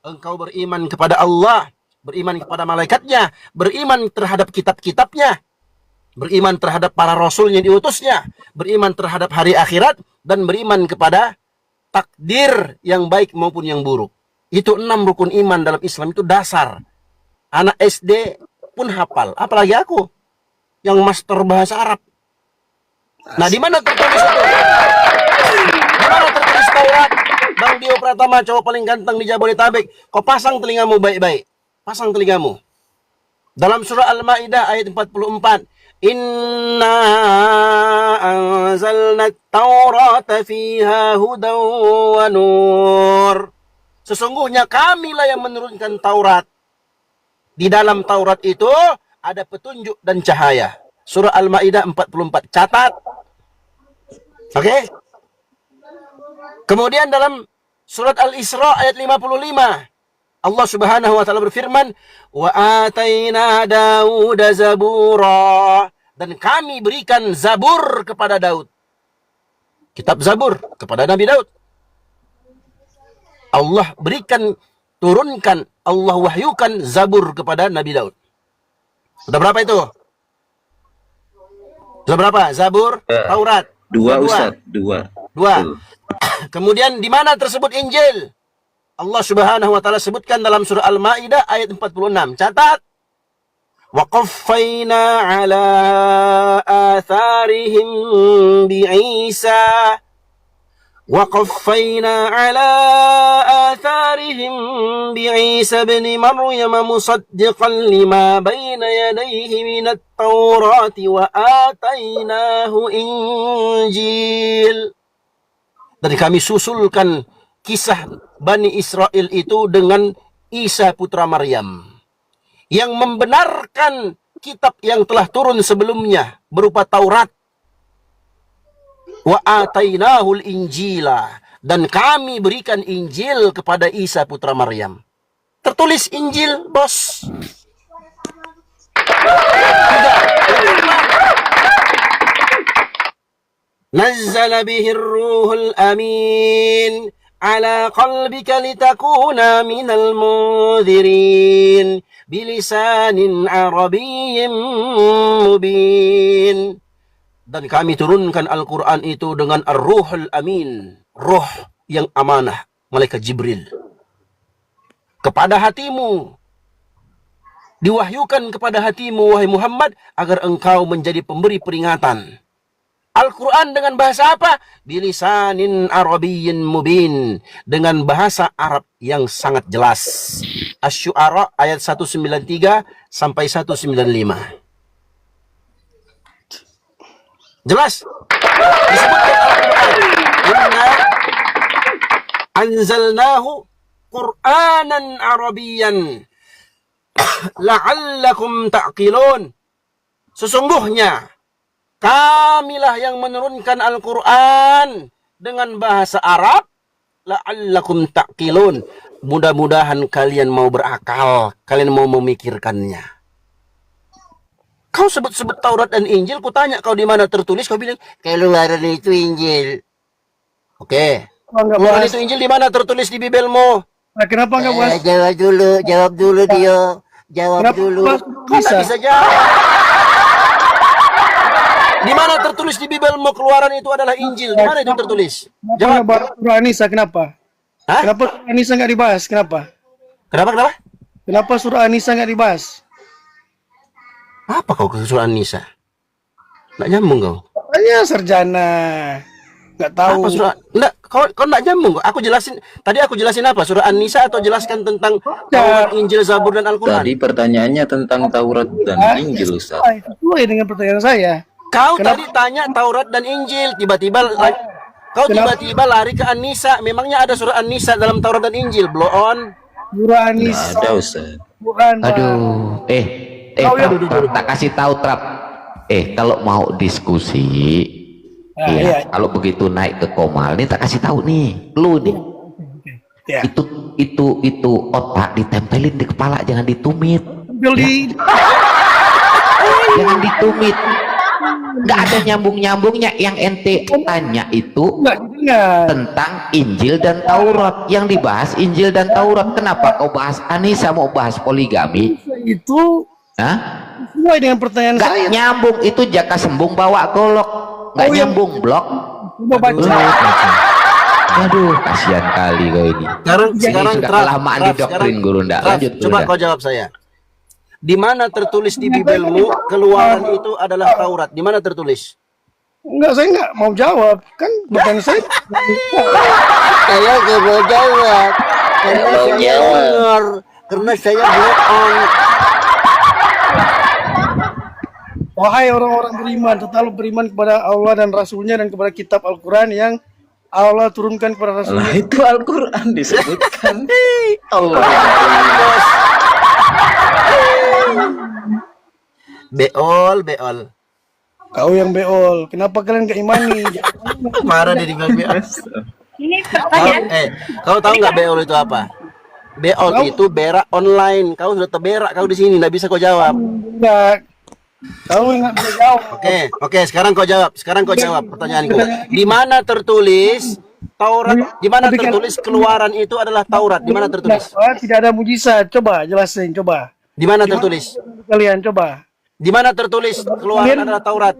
engkau beriman kepada Allah, beriman kepada malaikatnya, beriman terhadap kitab-kitabnya, beriman terhadap para rasul yang diutusnya, beriman terhadap hari akhirat, dan beriman kepada takdir yang baik maupun yang buruk. Itu 6 rukun iman dalam Islam, itu dasar. Anak SD pun hafal, apalagi aku yang master bahasa Arab. Nah, di mana tertulis itu? Di mana tertulis Taurat? Bang Dio Pratama, cowok paling ganteng di Jabodetabek. Kau pasang telingamu baik-baik. Pasang telingamu. Dalam surah Al-Maidah ayat 44, Inna anzalna at-taurata fiha hudan wa nur. Sesungguhnya kamilah yang menurunkan Taurat. Di dalam Taurat itu ada petunjuk dan cahaya. Surah Al-Maidah 44. Catat. Oke? Kemudian dalam surat Al-Isra ayat 55. Allah Subhanahu wa taala berfirman, "Wa ataina Dauda zabura." Dan kami berikan Zabur kepada Daud. Kitab Zabur kepada Nabi Daud. Allah berikan, turunkan, Allah wahyukan Zabur kepada Nabi Daud. Sudah berapa itu? Sudah berapa? Zabur, Taurat. Dua, Ustaz. Dua. Kemudian di mana tersebut Injil? Allah Subhanahu wa taala sebutkan dalam surah Al-Maidah ayat 46. Catat. Wa qaffayna ala atharihim bi Isa. Wa qaffayna ala atharihim bi Isa ibn Maryam musaddiqan lima bayna yadayhi minat Taurati wa atainahu Injil. Dan kami susulkan kisah Bani Israel itu dengan Isa putra Maryam yang membenarkan kitab yang telah turun sebelumnya berupa Taurat. Wa atainahul Injila, dan kami berikan Injil kepada Isa putra Maryam. Tertulis Injil, bos. Nazzala bihi ar-ruhul amin ala qalbika litakuna minal munzirin bilisanin arabiyyin mubin. Dan kami turunkan Al-Quran itu dengan Ar-Ruhul Amin, roh yang amanah, malaikat Jibril, kepada hatimu. Diwahyukan kepada hatimu, wahai Muhammad, agar engkau menjadi pemberi peringatan. Al-Quran dengan bahasa apa? Bilisanin Arabiyyin mubin, dengan bahasa Arab yang sangat jelas. Asy-Syu'ara ayat 193 sampai 195. Jelas? Disebutkan Al-Quran. Inna anzalnahu Qur'anan Arabiyyan la'allakum ta'qilun. Sesungguhnya kamilah yang menurunkan Al-Quran dengan bahasa Arab, la'allakum ta'qilun. Mudah-mudahan kalian mau berakal, kalian mau memikirkannya. Kau sebut-sebut Taurat dan Injil, ku tanya kau di mana tertulis, kau bilang keluaran itu Injil. Oke. Keluaran itu Injil di mana tertulis di Bibelmu? Nah, kenapa nggak bahas? Jawab dulu dia. Jawab dulu. Kau nggak bisa jawab. Di mana tertulis di Bibelmu keluaran itu adalah Injil? Di mana itu tertulis? Jawab. Surah An-Nisa kenapa? Hah? Kenapa surah An-Nisa nggak dibahas? Kenapa? Kenapa? Kenapa surah An-Nisa nggak dibahas? Apa kau ke surah An-Nisa? Nggak nyambung kau. Hanya sarjana. Nggak tahu. Apa surah? Nggak, kau nggak nyambung. Aku jelasin. Tadi aku jelasin apa? Surah An-Nisa atau jelaskan tentang Taurat, Injil, Zabur dan Al-Quran? Tadi pertanyaannya tentang Taurat dan Injil, Ustaz. Sesuai dengan pertanyaan saya. Kau tadi tanya Taurat dan Injil, tiba-tiba lari ke An-Nisa. Memangnya ada surah An-Nisa dalam Taurat dan Injil? Blow on. Surah Nggak An-Nisa. ada, Ustaz. Bukan. Aduh, tak kasih tahu Trap. Kalau mau diskusi, kalau begitu naik ke Komal nih, tak kasih tahu nih, lu nih. Ya. Itu otak ditempelin di kepala, jangan ditumit. Jangan ditumit. Nggak ada nyambung-nyambungnya. Yang ente tanya itu tentang Injil dan Taurat. Yang dibahas Injil dan Taurat. Kenapa kau bahas Anissa, mau bahas poligami? Itu sesuai dengan pertanyaan saya. Nggak nyambung, itu jaka sembung bawa golok. Nggak nyambung blok. Aduh, kasihan kali kau ini. Sekarang sudah kelamaan di doktrin guru. Lanjut. Coba kau jawab saya. Di mana tertulis di Bibelmu keluaran itu adalah Taurat? Di mana tertulis? Enggak, saya nggak mau jawab. Kan bukan saya. Saya nggak mau jawab. Karena saya bohong. Wahai orang-orang beriman, tetaplah beriman kepada Allah dan Rasulnya dan kepada kitab Al-Quran yang Allah turunkan kepada Rasulnya. Lah itu Al-Quran disebutkan. Allah. Beol. Kau yang beol, kenapa kalian gak imani? Marah dia dibilang beol. Ini pertanyaan. Kau tahu nggak beol itu apa? Beol itu berak online. Kau sudah terberak kau di sini, nggak bisa kau jawab. Enggak. Kau nggak bisa jawab. Oke, sekarang kau jawab. Pertanyaanku. Di mana tertulis Taurat? Di mana tertulis Keluaran itu adalah Taurat? Di mana tertulis? Tidak ada mujizat. Coba jelasin, coba. Di mana tertulis? Kalian coba. Di mana tertulis Keluaran adalah Taurat?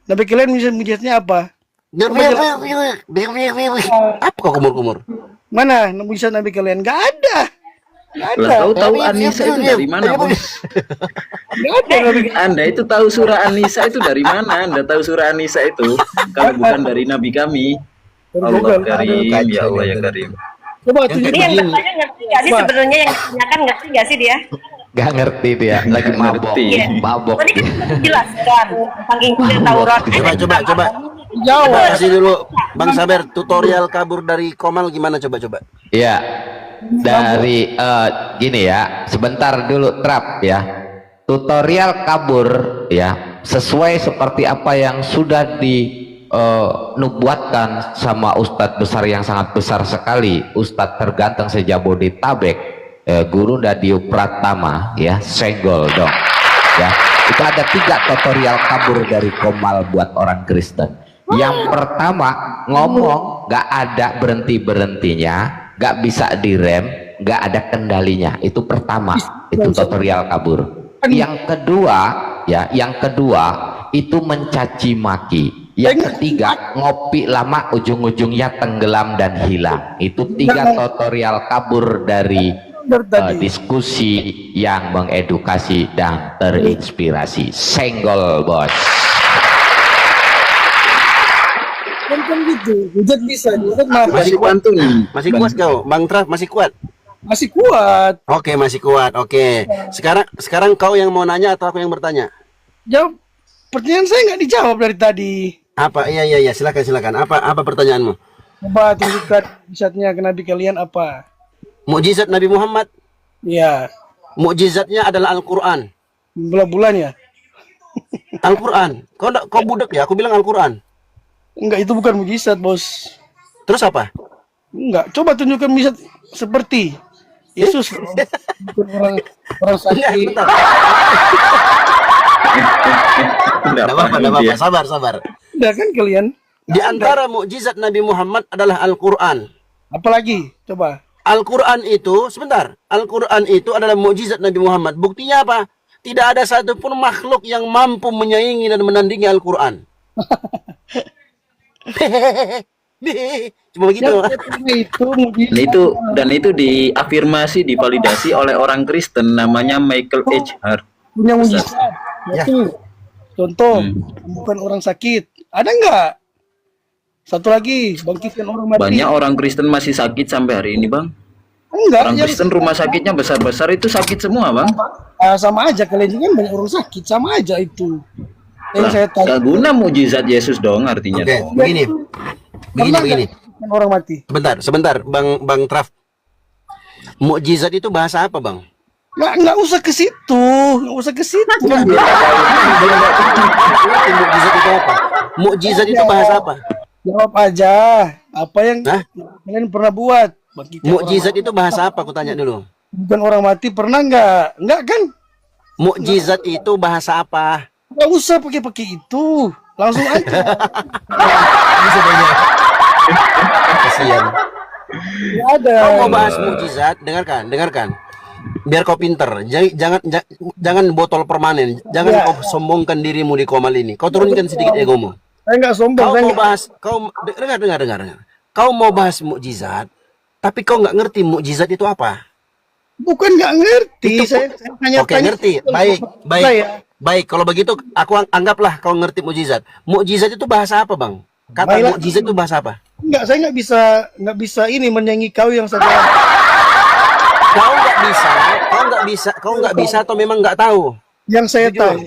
Nabi kalian mujizatnya apa? Apa kau kumur-kumur? Mana mujizat Nabi kalian? Gak ada. Lah kau tahu An-Nisa itu dari mana, Bos? Anda itu tahu surah An-Nisa itu dari mana? Anda tahu surah An-Nisa itu kalau bukan dari Nabi kami. Allah Karim, ya Allah yang Karim. Coba Ini yang bertanya ngerti nggak sih sebenarnya yang ditanyakan ngerti nggak sih dia? Gak ngerti dia, lagi mabok. Iya. Mabok Tadi dia. kan jelaskan saking clear Taurat. Coba. Kasih dulu Bang Saber tutorial kabur dari Komal gimana coba. Ya, dari gini ya, sebentar dulu Trap ya. Tutorial kabur ya, sesuai seperti apa yang sudah dinubuatkan sama Ustadz besar yang sangat besar sekali, Ustadz terganteng sejabodetabek, Guru Dadio Pratama ya, senggol dong ya. Itu ada 3 tutorial kabur dari Komal buat orang Kristen. Yang pertama, ngomong gak ada berhentinya, gak bisa direm, gak ada kendalinya. Itu pertama, itu tutorial kabur. Yang kedua itu mencaci maki. Yang ketiga, ngopi lama ujung-ujungnya tenggelam dan hilang. Itu 3 tutorial kabur dari diskusi yang mengedukasi dan terinspirasi. Senggol, Bos. kan gitu. Hujat bisa, hujat masih kuat tuh. Masih kuat kau, Bang Traf masih kuat. Masih kuat. Oke, masih kuat. Oke. Sekarang kau yang mau nanya atau aku yang bertanya? Jawab. Pertanyaan saya nggak dijawab dari tadi. Apa? Iya. Silakan. Apa pertanyaanmu? Coba tunjukkan mujizatnya ke Nabi kalian apa? Mukjizat Nabi Muhammad? Iya. Mukjizatnya adalah Al-Quran. Bulan-bulan ya? Al-Quran. Kau budak ya? Aku bilang Al-Quran. Enggak, itu bukan mujizat, Bos. Terus apa? Enggak. Coba tunjukkan mujizat seperti Yesus. Bukan orang sakit. Tidak apa-apa. Sabar. Udah kan kalian? Di antara mukjizat Nabi Muhammad adalah Al-Quran. Apalagi? Coba. Al-Quran itu, sebentar. Al-Quran itu adalah mukjizat Nabi Muhammad. Buktinya apa? Tidak ada satupun makhluk yang mampu menyaingi dan menandingi Al-Quran. Cuma begitu. Dan itu diafirmasi, divalidasi oleh orang Kristen namanya Michael H. Hart. Punya mujizat. Ya. Contoh, bukan orang sakit. Ada enggak? Satu lagi, bangkitkan orang mati. Banyak orang Kristen masih sakit sampai hari ini, Bang. Enggak. Orang Kristen rumah sakitnya besar-besar itu sakit semua, Bang. Sama aja, kalian juga banyak orang sakit, sama aja itu. Yang saya gak guna mujizat Yesus dong artinya. Oke, begini. Orang mati. Sebentar, Bang Traf. Mukjizat itu bahasa apa, Bang? Nggak usah ke situ, Mukjizat itu apa? Mukjizat itu bahasa apa? Jawab aja. Apa yang kalian pernah buat? Mukjizat itu bahasa apa? Aku tanya dulu. Bukan orang mati, pernah nggak? Nggak kan? Mukjizat itu bahasa apa? Nggak usah pakai itu. Langsung aja. Kasihan. Nggak ada. Kau mau bahas mukjizat? Dengarkan. Biar kau pinter. Jangan botol permanen. Jangan kau sombongkan dirimu di Komal ini. Kau turunkan sedikit egomu. Saya nggak sombong. Dengar. Kau mau bahas mukjizat, tapi kau nggak ngerti mukjizat itu apa? Bukan nggak ngerti. Saya hanya tanya. Ngerti. Baik. Kalau begitu, aku anggaplah kau ngerti mukjizat. Mukjizat itu bahasa apa, Bang? Kata mukjizat itu bahasa apa? Enggak, saya nggak bisa ini menyanyi kau yang saya. Kau nggak bisa atau memang nggak tahu? Yang saya tahu,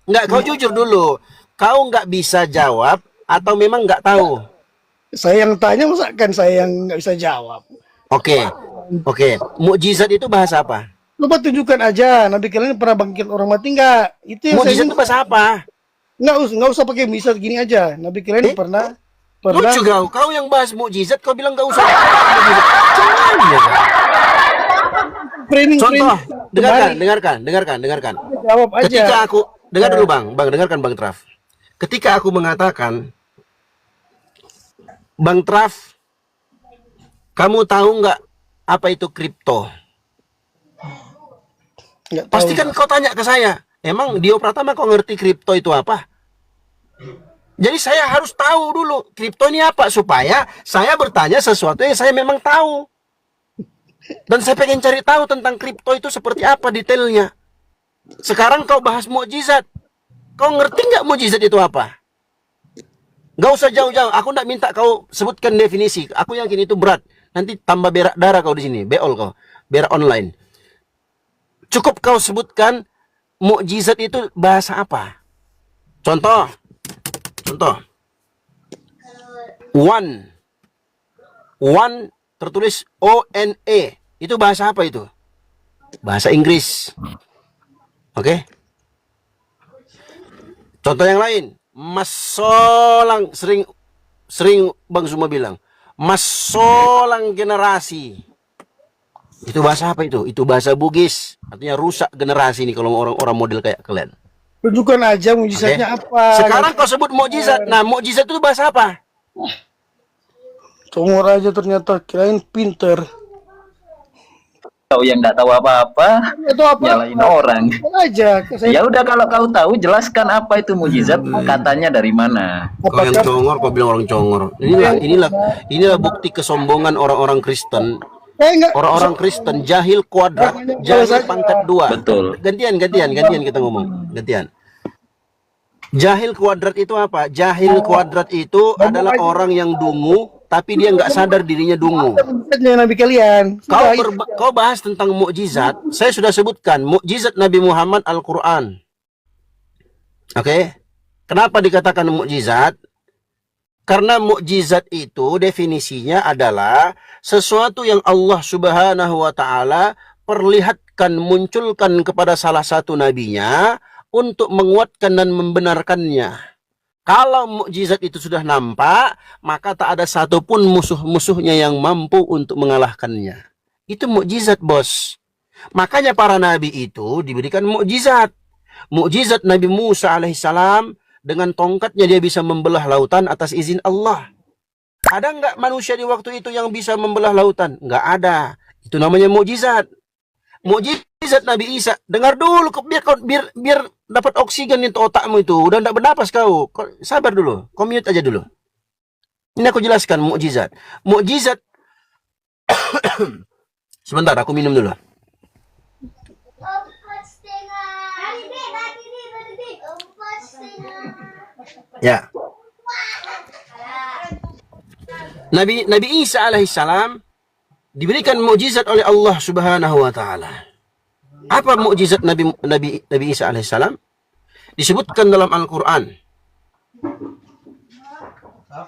Enggak, kau jujur dulu. Kau nggak bisa jawab atau memang nggak tahu? Saya yang tanya, masakan saya yang nggak bisa jawab. Oke, oke. Mukjizat itu bahasa apa? Lupa tunjukkan aja, Nabi kalian pernah bangkit orang mati nggak? Itu yang Mukjizat saya itu bahasa apa? nggak usah pakai misal gini aja. Nabi kalian pernah Lucu kau yang bahas mukjizat, kau bilang nggak usah. Mukjizat. Jangan ya. Contoh, dengarkan. Jawab aja. Ketika aku dengar dulu dengarkan Bang Traf. Ketika aku mengatakan, Bang Traf, kamu tahu nggak apa itu kripto? Nggak tahu. Pasti kan kau tanya ke saya, emang Dio Pratama kau ngerti kripto itu apa? Jadi saya harus tahu dulu kripto ini apa supaya saya bertanya sesuatu yang saya memang tahu. Dan saya pengen cari tahu tentang kripto itu seperti apa detailnya. Sekarang kau bahas mukjizat. Kau ngerti nggak mukjizat itu apa? Nggak usah jauh-jauh. Aku nggak minta kau sebutkan definisi. Aku yakin itu berat. Nanti tambah berak darah kau di sini. Beol kau. Berak online. Cukup kau sebutkan mukjizat itu bahasa apa? Contoh. One tertulis O-N-E. Itu bahasa apa itu? Bahasa Inggris. Oke? Contoh yang lain. Masolang, sering Bang Suma bilang. Masolang generasi. Itu bahasa apa itu? Itu bahasa Bugis. Artinya rusak generasi nih kalau orang-orang model kayak kalian. Tunjukkan aja mukjizatnya apa. Sekarang kau sebut mukjizat. Nah, mukjizat itu bahasa apa? Congor aja ternyata, kirain pinter. Kau yang nggak tahu apa-apa, nyalain orang. Aja. Ya udah, kalau kau tahu jelaskan apa itu mukjizat, katanya dari mana. Kau yang congor, kau bilang orang congor. Inilah bukti kesombongan orang-orang Kristen. Orang-orang Kristen jahil kuadrat, jahil pangkat 2. Betul. Gantian kita ngomong. Gantian. Jahil kuadrat itu apa? Jahil kuadrat itu adalah orang yang dungu, tapi dia nggak sadar dirinya dungu. Nabi kalian. Kau bahas tentang mukjizat. Saya sudah sebutkan mukjizat Nabi Muhammad Al-Quran. Oke? Kenapa dikatakan mukjizat? Karena mukjizat itu definisinya adalah sesuatu yang Allah Subhanahu wa Ta'ala perlihatkan, munculkan kepada salah satu nabinya untuk menguatkan dan membenarkannya. Kalau mukjizat itu sudah nampak, maka tak ada satupun musuh-musuhnya yang mampu untuk mengalahkannya. Itu mukjizat, bos. Makanya para nabi itu diberikan mukjizat. Mukjizat Nabi Musa alaihissalam, dengan tongkatnya dia bisa membelah lautan atas izin Allah. Ada nggak manusia di waktu itu yang bisa membelah lautan? Nggak ada. Itu namanya mukjizat. Mukjizat Nabi Isa. Dengar dulu, biar dapat oksigen itu otakmu itu. Udah nggak bernapas kau. Sabar dulu. Kau mute aja dulu. Ini aku jelaskan mukjizat. Mukjizat. Sebentar, aku minum dulu. Ya. Nabi Isa alaihissalam diberikan mukjizat oleh Allah Subhanahu wa Ta'ala. Apa mukjizat Nabi Isa alaihissalam? Disebutkan dalam Al-Quran.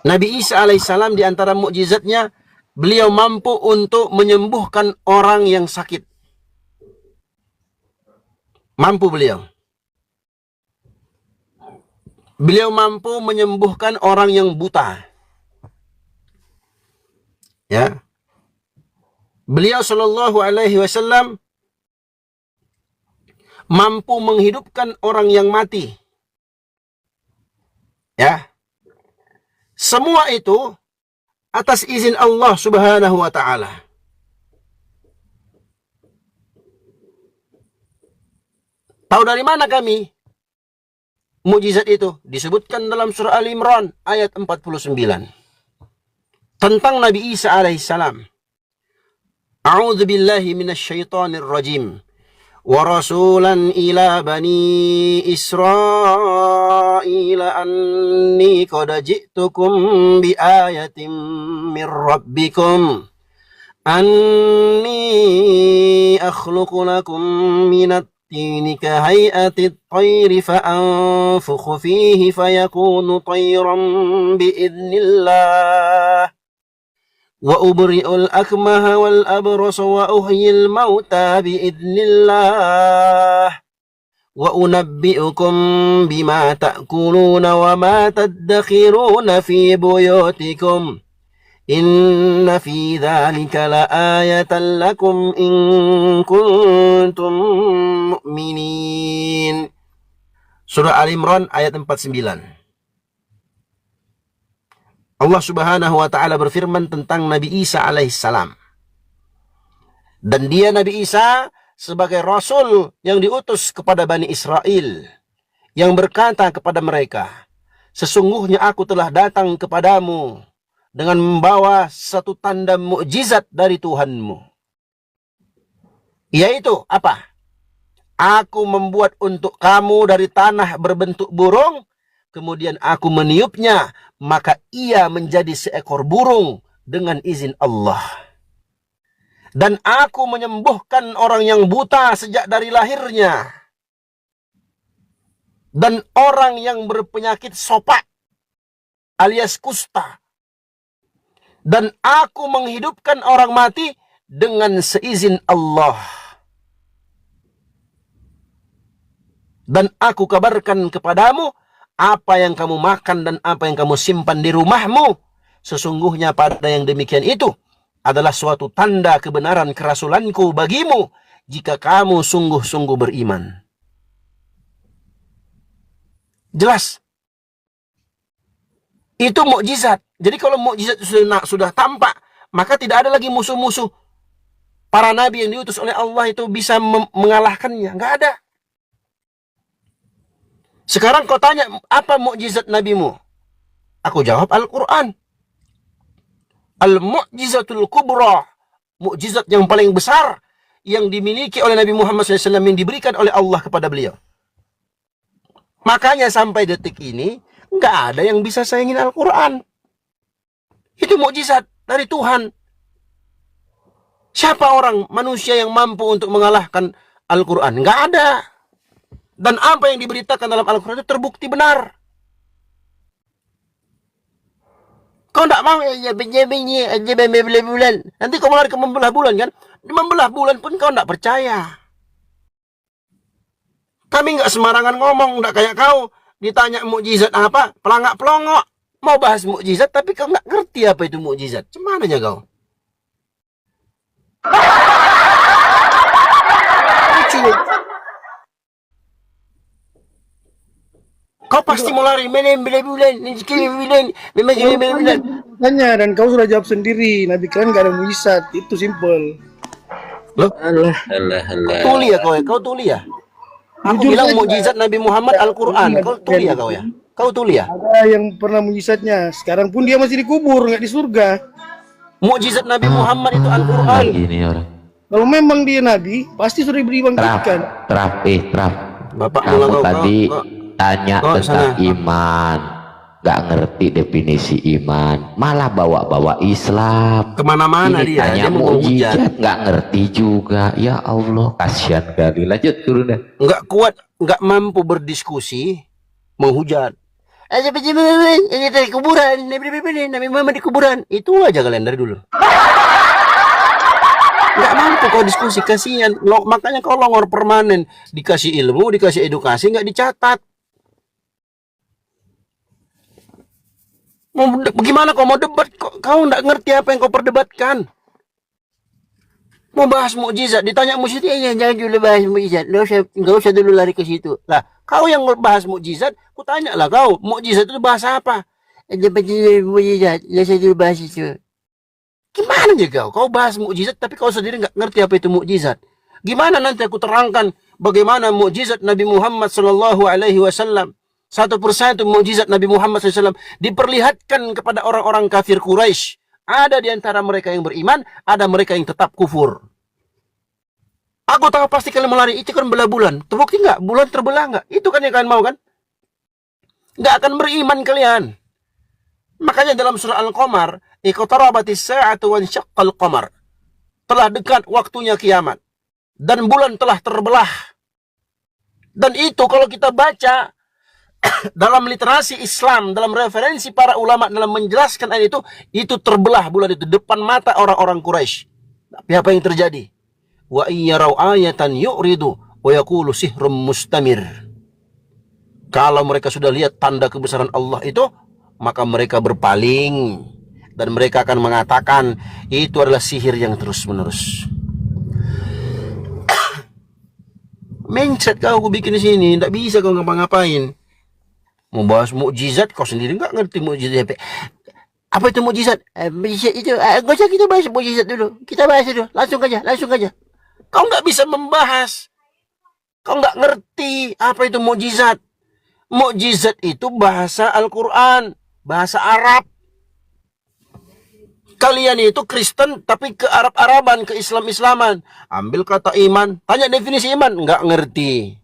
Nabi Isa alaihissalam di antara mukjizatnya, beliau mampu untuk menyembuhkan orang yang sakit. Mampu beliau. Beliau mampu menyembuhkan orang yang buta. Ya. Beliau sallallahu alaihi wasallam mampu menghidupkan orang yang mati. Ya. Semua itu atas izin Allah Subhanahu wa Ta'ala. Tahu dari mana kami? Mukjizat itu disebutkan dalam surah Ali Imran ayat 49 tentang Nabi Isa alaihissalam. A'udzu billahi minasyaitonir rajim. Wa rasulan ila bani Israil anni qad ji'tukum bi ayatin mir rabbikum anni akhluqu lakum minat الطين كهيئة الطير فأنفخ فيه فيكون طيرا بإذن الله وأبرئ الأكمه والأبرص وأحيي الموتى بإذن الله وأنبئكم بما تأكلون وما تدخرون في بيوتكم إن في ذلك لآية لكم إن كنتم مؤمنين. Surah Al-Imran ayat 49. Allah Subhanahu wa taala berfirman tentang Nabi Isa alaihissalam. Dan dia Nabi Isa sebagai rasul yang diutus kepada Bani Israel, yang berkata kepada mereka, sesungguhnya aku telah datang kepadamu dengan membawa satu tanda mukjizat dari Tuhanmu. Yaitu apa? Aku membuat untuk kamu dari tanah berbentuk burung, kemudian aku meniupnya, maka ia menjadi seekor burung dengan izin Allah. Dan aku menyembuhkan orang yang buta sejak dari lahirnya. Dan orang yang berpenyakit sopak alias kusta. Dan aku menghidupkan orang mati dengan seizin Allah. Dan aku kabarkan kepadamu apa yang kamu makan dan apa yang kamu simpan di rumahmu. Sesungguhnya pada yang demikian itu adalah suatu tanda kebenaran kerasulanku bagimu jika kamu sungguh-sungguh beriman. Jelas. Itu mukjizat. Jadi kalau mukjizat sudah tampak, maka tidak ada lagi musuh-musuh para nabi yang diutus oleh Allah itu bisa mengalahkannya. Nggak ada. Sekarang kau tanya, apa mukjizat nabimu? Aku jawab Al-Quran. Al-Mu'jizatul Kubra. Mukjizat yang paling besar yang dimiliki oleh Nabi Muhammad SAW yang diberikan oleh Allah kepada beliau. Makanya sampai detik ini nggak ada yang bisa saingin Al-Quran. Itu mukjizat dari Tuhan. Siapa orang manusia yang mampu untuk mengalahkan Al-Quran? Nggak ada. Dan apa yang diberitakan dalam Al-Quran itu terbukti benar. Kau nggak mau bulan. Nanti kau lari ke membelah bulan kan? Membelah bulan pun kau nggak percaya. Kami nggak sembarangan ngomong, nggak kayak kau. Ditanya mukjizat apa, pelangak-pelongok. Mau bahas mukjizat, tapi kau nggak ngerti apa itu mukjizat. Cemananya kau? Lucu. Kau pasti mau lari, bulan. Tanya, dan kau sudah jawab sendiri. Nabi kalian gak ada mujizat, itu simple. Loh? Alah. Tuli ya kau ya? Kau tuli ya? Aku bilang mukjizat Nabi Muhammad Al-Quran. Kau tuli ya kau ya? Kau tuli ya? Ada yang pernah mujizatnya. Sekarang pun dia masih dikubur, nggak di surga. Mukjizat Nabi Muhammad itu Al-Quran. Gini orang. Kalau memang dia Nabi, pasti sudah diberi bangkitkan. Traf. Bapak Kamu tadi tanya tentang iman, nggak ngerti definisi iman, malah bawa-bawa Islam. Kemana-mana ini dia. tanya mukjizat, nggak ngerti juga. Ya Allah, kasihan kali. Lanjut turun dah. Nggak kuat, nggak mampu berdiskusi, menghujat. Ini dari kuburan, Nabi Muhammad di kuburan. Itu aja kalian dari dulu. Nggak mampu kau diskusi, kasihan. Makanya kau longor permanen. Dikasih ilmu, dikasih edukasi, nggak dicatat. Bagaimana kau mau debat? Kau nggak ngerti apa yang kau perdebatkan. Mau bahas mukjizat, ditanya mukjizat, jangan dulu bahas mukjizat. Nggak usah dulu lari ke situ. Lah, kau yang bahas mukjizat, ku tanya lah kau, mukjizat itu bahasa apa? Mukjizat, nggak usah dulu bahas itu. Gimana aja kau? Kau bahas mukjizat, tapi kau sendiri nggak ngerti apa itu mukjizat. Gimana nanti aku terangkan bagaimana mukjizat Nabi Muhammad SAW. Satu persatu mukjizat Nabi Muhammad SAW diperlihatkan kepada orang-orang kafir Quraisy. Ada di antara mereka yang beriman, ada mereka yang tetap kufur. Aku tahu pasti kalian melari, itu kan belah bulan. Terbukti nggak? Bulan terbelah nggak? Itu kan yang kalian mau kan? Nggak akan beriman kalian. Makanya dalam surah Al-Qamar, iqtarabatis sa'atu wa insyaqqal qamar. Telah dekat waktunya kiamat. Dan bulan telah terbelah. Dan itu kalau kita baca dalam literasi Islam, dalam referensi para ulama dalam menjelaskan ayat itu terbelah bulan itu depan mata orang-orang Quraisy. Tapi apa yang terjadi? Wa iyyarau ayatan yu'ridu wa yaqulu sihrum mustamir. Kalau mereka sudah lihat tanda kebesaran Allah itu, maka mereka berpaling dan mereka akan mengatakan itu adalah sihir yang terus-menerus. Mencet kau bikin di sini, tidak bisa kau ngapa-ngapain. Mau bahas mukjizat, kau sendiri nggak ngerti mukjizat. Apa itu mukjizat? Mukjizat itu, nggak usah kita bahas mukjizat dulu. Kita bahas dulu, langsung aja. Kau nggak bisa membahas. Kau nggak ngerti apa itu mukjizat. Mukjizat itu bahasa Al-Quran, bahasa Arab. Kalian itu Kristen tapi ke Arab-Araban, ke Islam-Islaman. Ambil kata iman, tanya definisi iman, nggak ngerti.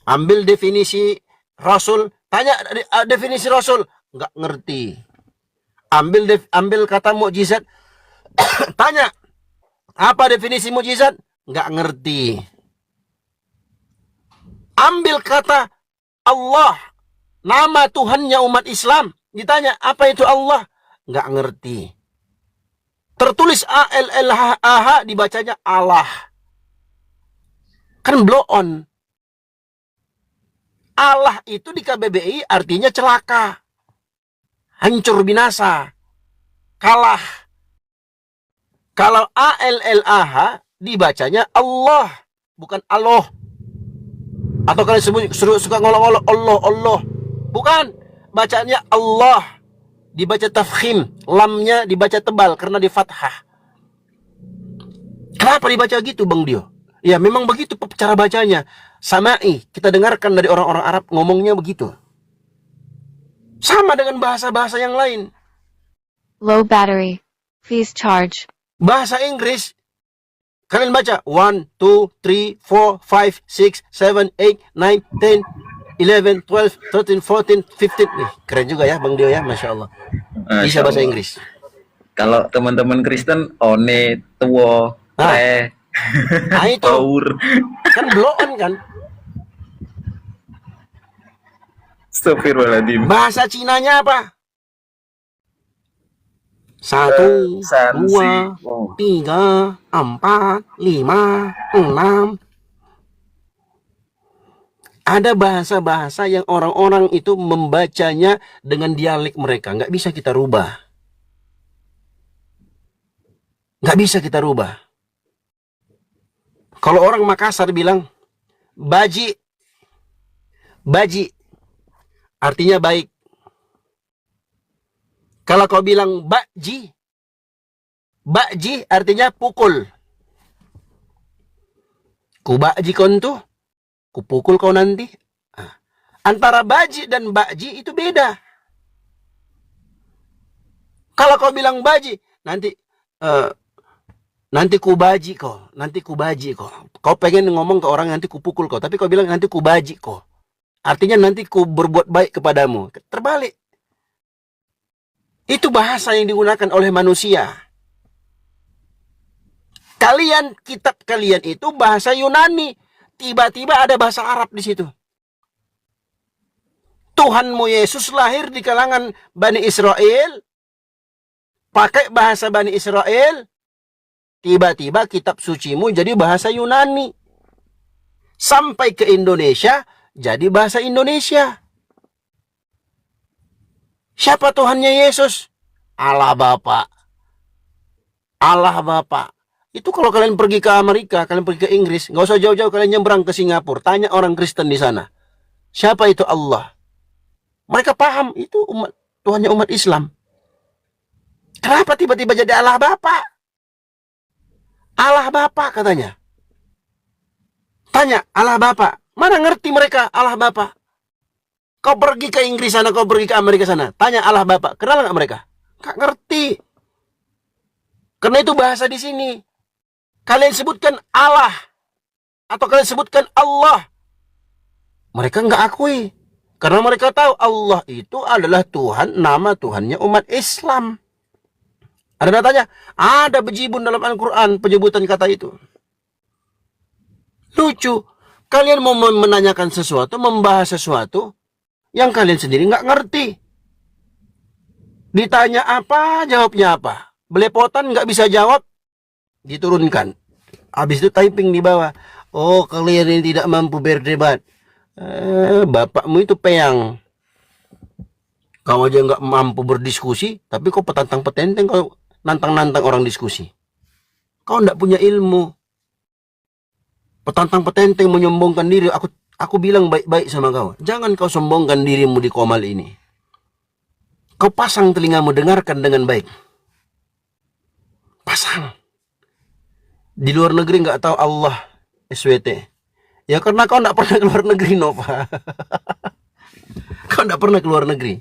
Ambil definisi Rasul, tanya definisi Rasul, nggak ngerti. Ambil kata mukjizat, tanya apa definisi mukjizat, nggak ngerti. Ambil kata Allah, nama Tuhannya umat Islam, ditanya apa itu Allah, nggak ngerti. Tertulis A-L-L-H dibacanya Allah. Kan blow on. Allah itu di KBBI artinya celaka, hancur binasa, kalah. Kalau A-L-L-A-H dibacanya Allah, bukan Allah. Atau kalian suka ngolok-ngolok Allah. Bukan, bacanya Allah. Dibaca tafkhim, lamnya dibaca tebal karena di fathah. Kenapa dibaca gitu Bang Dio? Ya memang begitu cara bacanya. Sama'i, kita dengarkan dari orang-orang Arab ngomongnya begitu. Sama dengan bahasa-bahasa yang lain. Low battery. Please charge. Bahasa Inggris, kalian baca 1, 2, 3, 4, 5, 6, 7, 8, 9, 10, 11, 12, 13, 14, 15. Keren juga ya Bang Dio ya, Masya Allah. Bisa bahasa Inggris. Kalau teman-teman Kristen, one, tuwo, re, itu power. Kan blow on kan. Astagfirullahaladzim. Bahasa Cinanya apa? 1, 2, 3, 4, 5, 6. Ada bahasa-bahasa yang orang-orang itu membacanya dengan dialek mereka. Nggak bisa kita rubah. Kalau orang Makassar bilang, baji. Baji. Artinya baik. Kalau kau bilang bakji. Bakji artinya pukul. Ku bakji kontu. Kupukul kau nanti. Antara baji dan bakji itu beda. Kalau kau bilang baji, nanti kubaji kau, Kau pengen ngomong ke orang nanti kupukul kau, tapi kau bilang nanti kubaji kau. Artinya nanti ku berbuat baik kepadamu. Terbalik. Itu bahasa yang digunakan oleh manusia. Kitab kalian itu bahasa Yunani. Tiba-tiba ada bahasa Arab di situ. Tuhanmu Yesus lahir di kalangan Bani Israel. Pakai bahasa Bani Israel. Tiba-tiba kitab sucimu jadi bahasa Yunani. Sampai ke Indonesia, jadi bahasa Indonesia. Siapa Tuhannya Yesus? Allah Bapa. Allah Bapa. Itu kalau kalian pergi ke Amerika, kalian pergi ke Inggris, nggak usah jauh-jauh, kalian nyebrang ke Singapura, tanya orang Kristen di sana, siapa itu Allah? Mereka paham itu Tuhannya umat Islam. Kenapa tiba-tiba jadi Allah Bapa? Allah Bapa katanya. Tanya Allah Bapa, mana ngerti mereka Allah Bapa? Kau pergi ke Inggris sana, kau pergi ke Amerika sana, tanya Allah Bapa, kenal nggak mereka? Nggak ngerti. Karena itu bahasa di sini. Kalian sebutkan Allah atau kalian sebutkan Allah, mereka nggak akui karena mereka tahu Allah itu adalah Tuhan, nama Tuhannya umat Islam. Ada datanya, ada bejibun dalam Al-Quran penyebutan kata itu. Lucu, Kalian mau menanyakan sesuatu, membahas sesuatu yang kalian sendiri nggak ngerti. Ditanya apa, jawabnya apa. Belepotan nggak bisa jawab, diturunkan. Habis itu typing di bawah. Oh, kalian ini tidak mampu berdebat. Bapakmu itu peyang. Kau aja nggak mampu berdiskusi, tapi kau petantang-petenteng, kau nantang-nantang orang diskusi. Kau nggak punya ilmu. Petantang-petenteng menyombongkan diri. Aku bilang baik-baik sama kau. Jangan kau sombongkan dirimu di Komal ini. Kau pasang telingamu, dengarkan dengan baik. Pasang. Di luar negeri nggak tahu Allah SWT. Ya karena kau nggak pernah keluar negeri, Nova. Kau nggak pernah keluar negeri.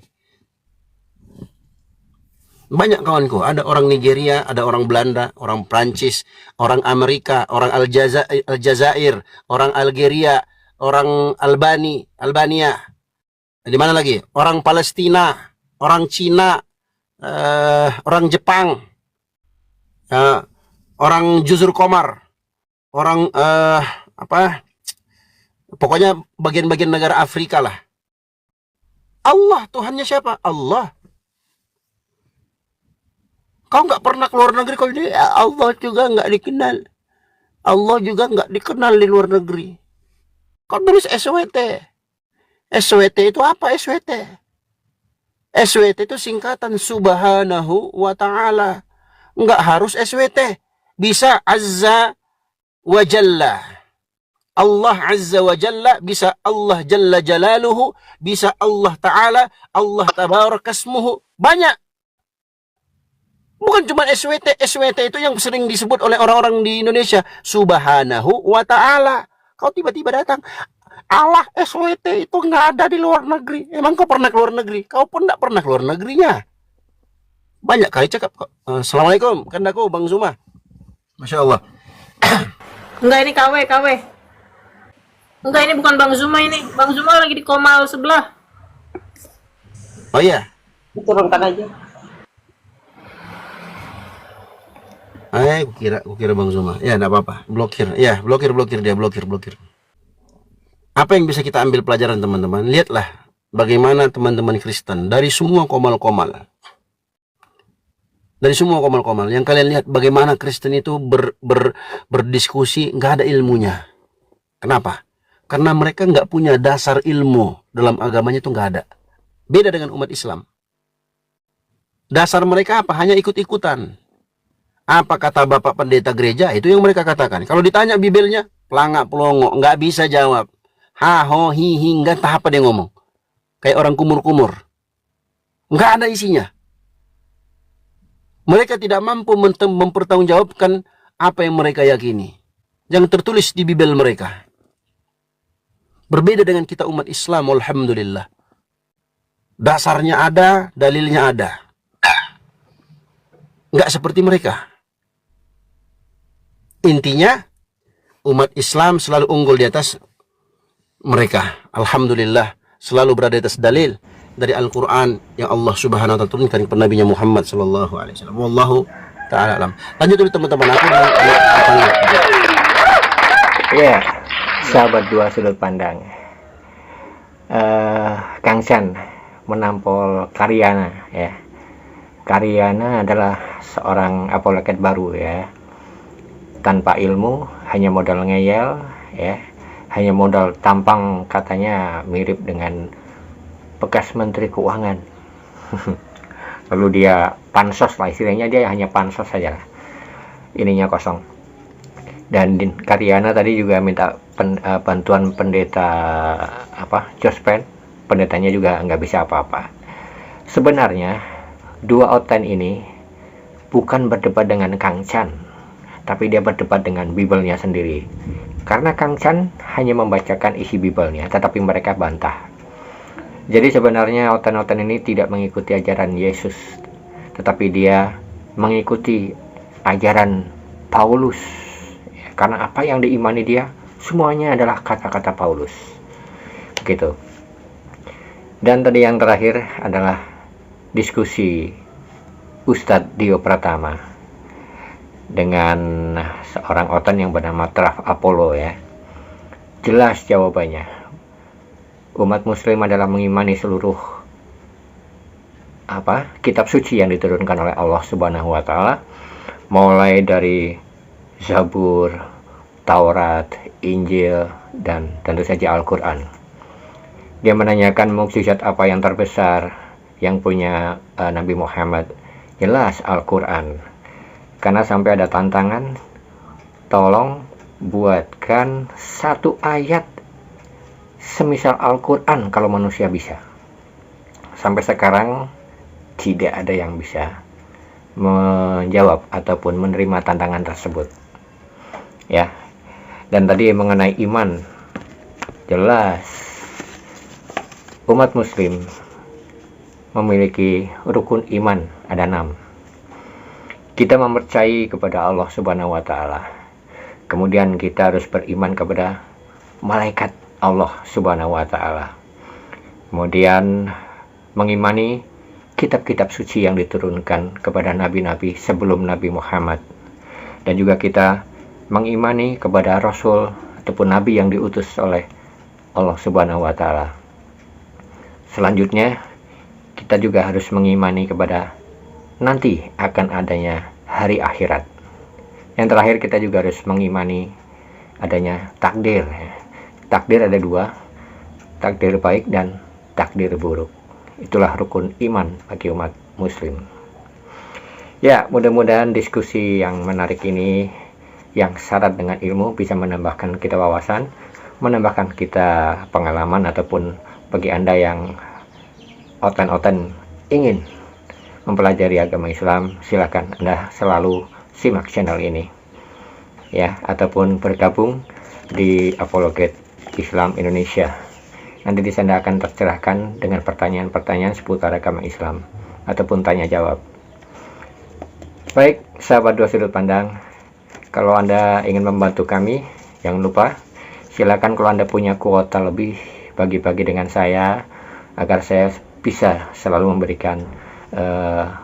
Banyak kawanku, ada orang Nigeria, ada orang Belanda, orang Prancis, orang Amerika, orang Aljazair, orang Algeria, orang Albania. Di mana lagi? Orang Palestina, orang Cina, orang Jepang, orang Juzur Komar, orang pokoknya bagian-bagian negara Afrika lah. Allah, Tuhannya siapa? Allah. Kau nggak pernah keluar negeri, kau ini Allah juga nggak dikenal. Allah juga nggak dikenal di luar negeri. Kau tulis SWT. SWT itu apa SWT? SWT itu singkatan Subhanahu wa Ta'ala. Nggak harus SWT. Bisa Azza wa Jalla. Allah Azza wa Jalla, bisa Allah Jalla Jalaluhu, bisa Allah Ta'ala, Allah Tabarakasmuhu. Banyak. Bukan cuma SWT. SWT itu yang sering disebut oleh orang-orang di Indonesia. Subhanahu wa Ta'ala. Kau tiba-tiba datang. Allah SWT itu nggak ada di luar negeri. Emang kau pernah keluar negeri? Kau pun nggak pernah keluar negerinya. Banyak kali cakap. Assalamualaikum. Kandaku Bang Zuma. Masya Allah. Enggak, ini KW. Enggak, ini bukan Bang Zuma ini. Bang Zuma lagi di Komal sebelah. Oh iya. Turunkan aja. Kukira Bang Zuma. Ya, enggak apa-apa. Blokir. Ya, blokir dia, blokir. Apa yang bisa kita ambil pelajaran, teman-teman? Lihatlah bagaimana teman-teman Kristen dari semua komal-komal. Dari semua komal-komal yang kalian lihat bagaimana Kristen itu berdiskusi, nggak ada ilmunya. Kenapa? Karena mereka nggak punya dasar ilmu dalam agamanya, itu nggak ada. Beda dengan umat Islam. Dasar mereka apa? Hanya ikut-ikutan. Apa kata Bapak Pendeta Gereja, itu yang mereka katakan. Kalau ditanya Bibelnya, pelangak pelongo, nggak bisa jawab. Ha, ho, hi, nggak tahu apa dia ngomong. Kayak orang kumur-kumur. Nggak ada isinya. Mereka tidak mampu mempertanggungjawabkan apa yang mereka yakini. Yang tertulis di Bibel mereka. Berbeda dengan kita umat Islam, alhamdulillah. Dasarnya ada, dalilnya ada. Nggak seperti mereka. Intinya, umat Islam selalu unggul di atas mereka. Alhamdulillah, selalu berada di atas dalil dari Al-Quran yang Allah Subhanahu wa Ta'ala turunkan kepada Nabi Muhammad sallallahu alaihi wasallam. Wallahu ta'ala alam. Lanjut dulu teman-teman, aku ya, sahabat dua sudut pandang. Kang Chan menampol Karyana ya. Karyana adalah seorang apologet baru ya. Tanpa ilmu, hanya modal ngeyel ya. Hanya modal tampang, katanya mirip dengan bekas Menteri Keuangan. Lalu dia pansos lah, istilahnya dia hanya pansos saja lah. Ininya kosong. Dan Karyana tadi juga minta bantuan pendeta Jospen. Pendetanya juga nggak bisa apa-apa. Sebenarnya dua oten ini bukan berdebat dengan Kang Chan, tapi dia berdebat dengan Bibelnya sendiri. Karena Kang Chan hanya membacakan isi Bibelnya, tetapi mereka bantah. Jadi sebenarnya oten-oten ini tidak mengikuti ajaran Yesus, tetapi dia mengikuti ajaran Paulus. Karena apa yang diimani dia, semuanya adalah kata-kata Paulus. Begitu. Dan tadi yang terakhir adalah diskusi Ustadz Dio Pratama dengan seorang oten yang bernama Traf Apollo ya. Jelas jawabannya. Umat muslim adalah mengimani seluruh kitab suci yang diturunkan oleh Allah Subhanahu wa taala, mulai dari Zabur, Taurat, Injil, dan tentu saja Al-Qur'an. Dia menanyakan mukjizat apa yang terbesar yang punya Nabi Muhammad. Jelas Al-Qur'an. Karena sampai ada tantangan, tolong buatkan satu ayat semisal Al-Quran kalau manusia bisa. Sampai sekarang tidak ada yang bisa menjawab ataupun menerima tantangan tersebut. Ya. Dan tadi mengenai iman, jelas umat muslim memiliki rukun iman, ada 6. Kita mempercayai kepada Allah Subhanahu wa taala. Kemudian kita harus beriman kepada malaikat Allah Subhanahu wa taala. Kemudian mengimani kitab-kitab suci yang diturunkan kepada nabi-nabi sebelum Nabi Muhammad. Dan juga kita mengimani kepada rasul ataupun nabi yang diutus oleh Allah Subhanahu wa taala. Selanjutnya, kita juga harus mengimani kepada nanti akan adanya hari akhirat. Yang terakhir, kita juga harus mengimani adanya takdir. Takdir ada 2, takdir baik dan takdir buruk. Itulah rukun iman bagi umat muslim. Ya, mudah-mudahan diskusi yang menarik ini, yang syarat dengan ilmu, bisa menambahkan kita wawasan, menambahkan kita pengalaman, ataupun bagi Anda yang oten-oten ingin mempelajari agama Islam, silakan Anda selalu simak channel ini, ya, ataupun bergabung di Apologet Islam Indonesia. Nanti di sana akan tercerahkan dengan pertanyaan-pertanyaan seputar agama Islam ataupun tanya jawab. Baik, sahabat Dua Sudut Pandang, kalau Anda ingin membantu kami, jangan lupa silakan kalau Anda punya kuota lebih, bagi-bagi dengan saya agar saya bisa selalu memberikan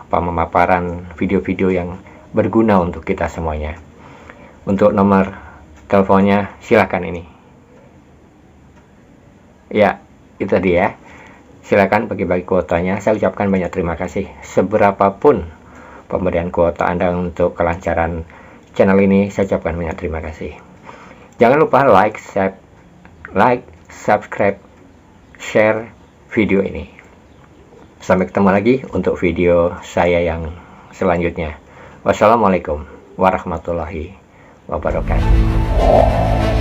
pemaparan video-video yang berguna untuk kita semuanya. Untuk nomor teleponnya silakan ini. Ya, itu tadi ya. Silakan bagi-bagi kuotanya. Saya ucapkan banyak terima kasih. Seberapapun pemberian kuota Anda untuk kelancaran channel ini, saya ucapkan banyak terima kasih. Jangan lupa like, subscribe, share video ini. Sampai ketemu lagi untuk video saya yang selanjutnya. Wassalamualaikum warahmatullahi wabarakatuh.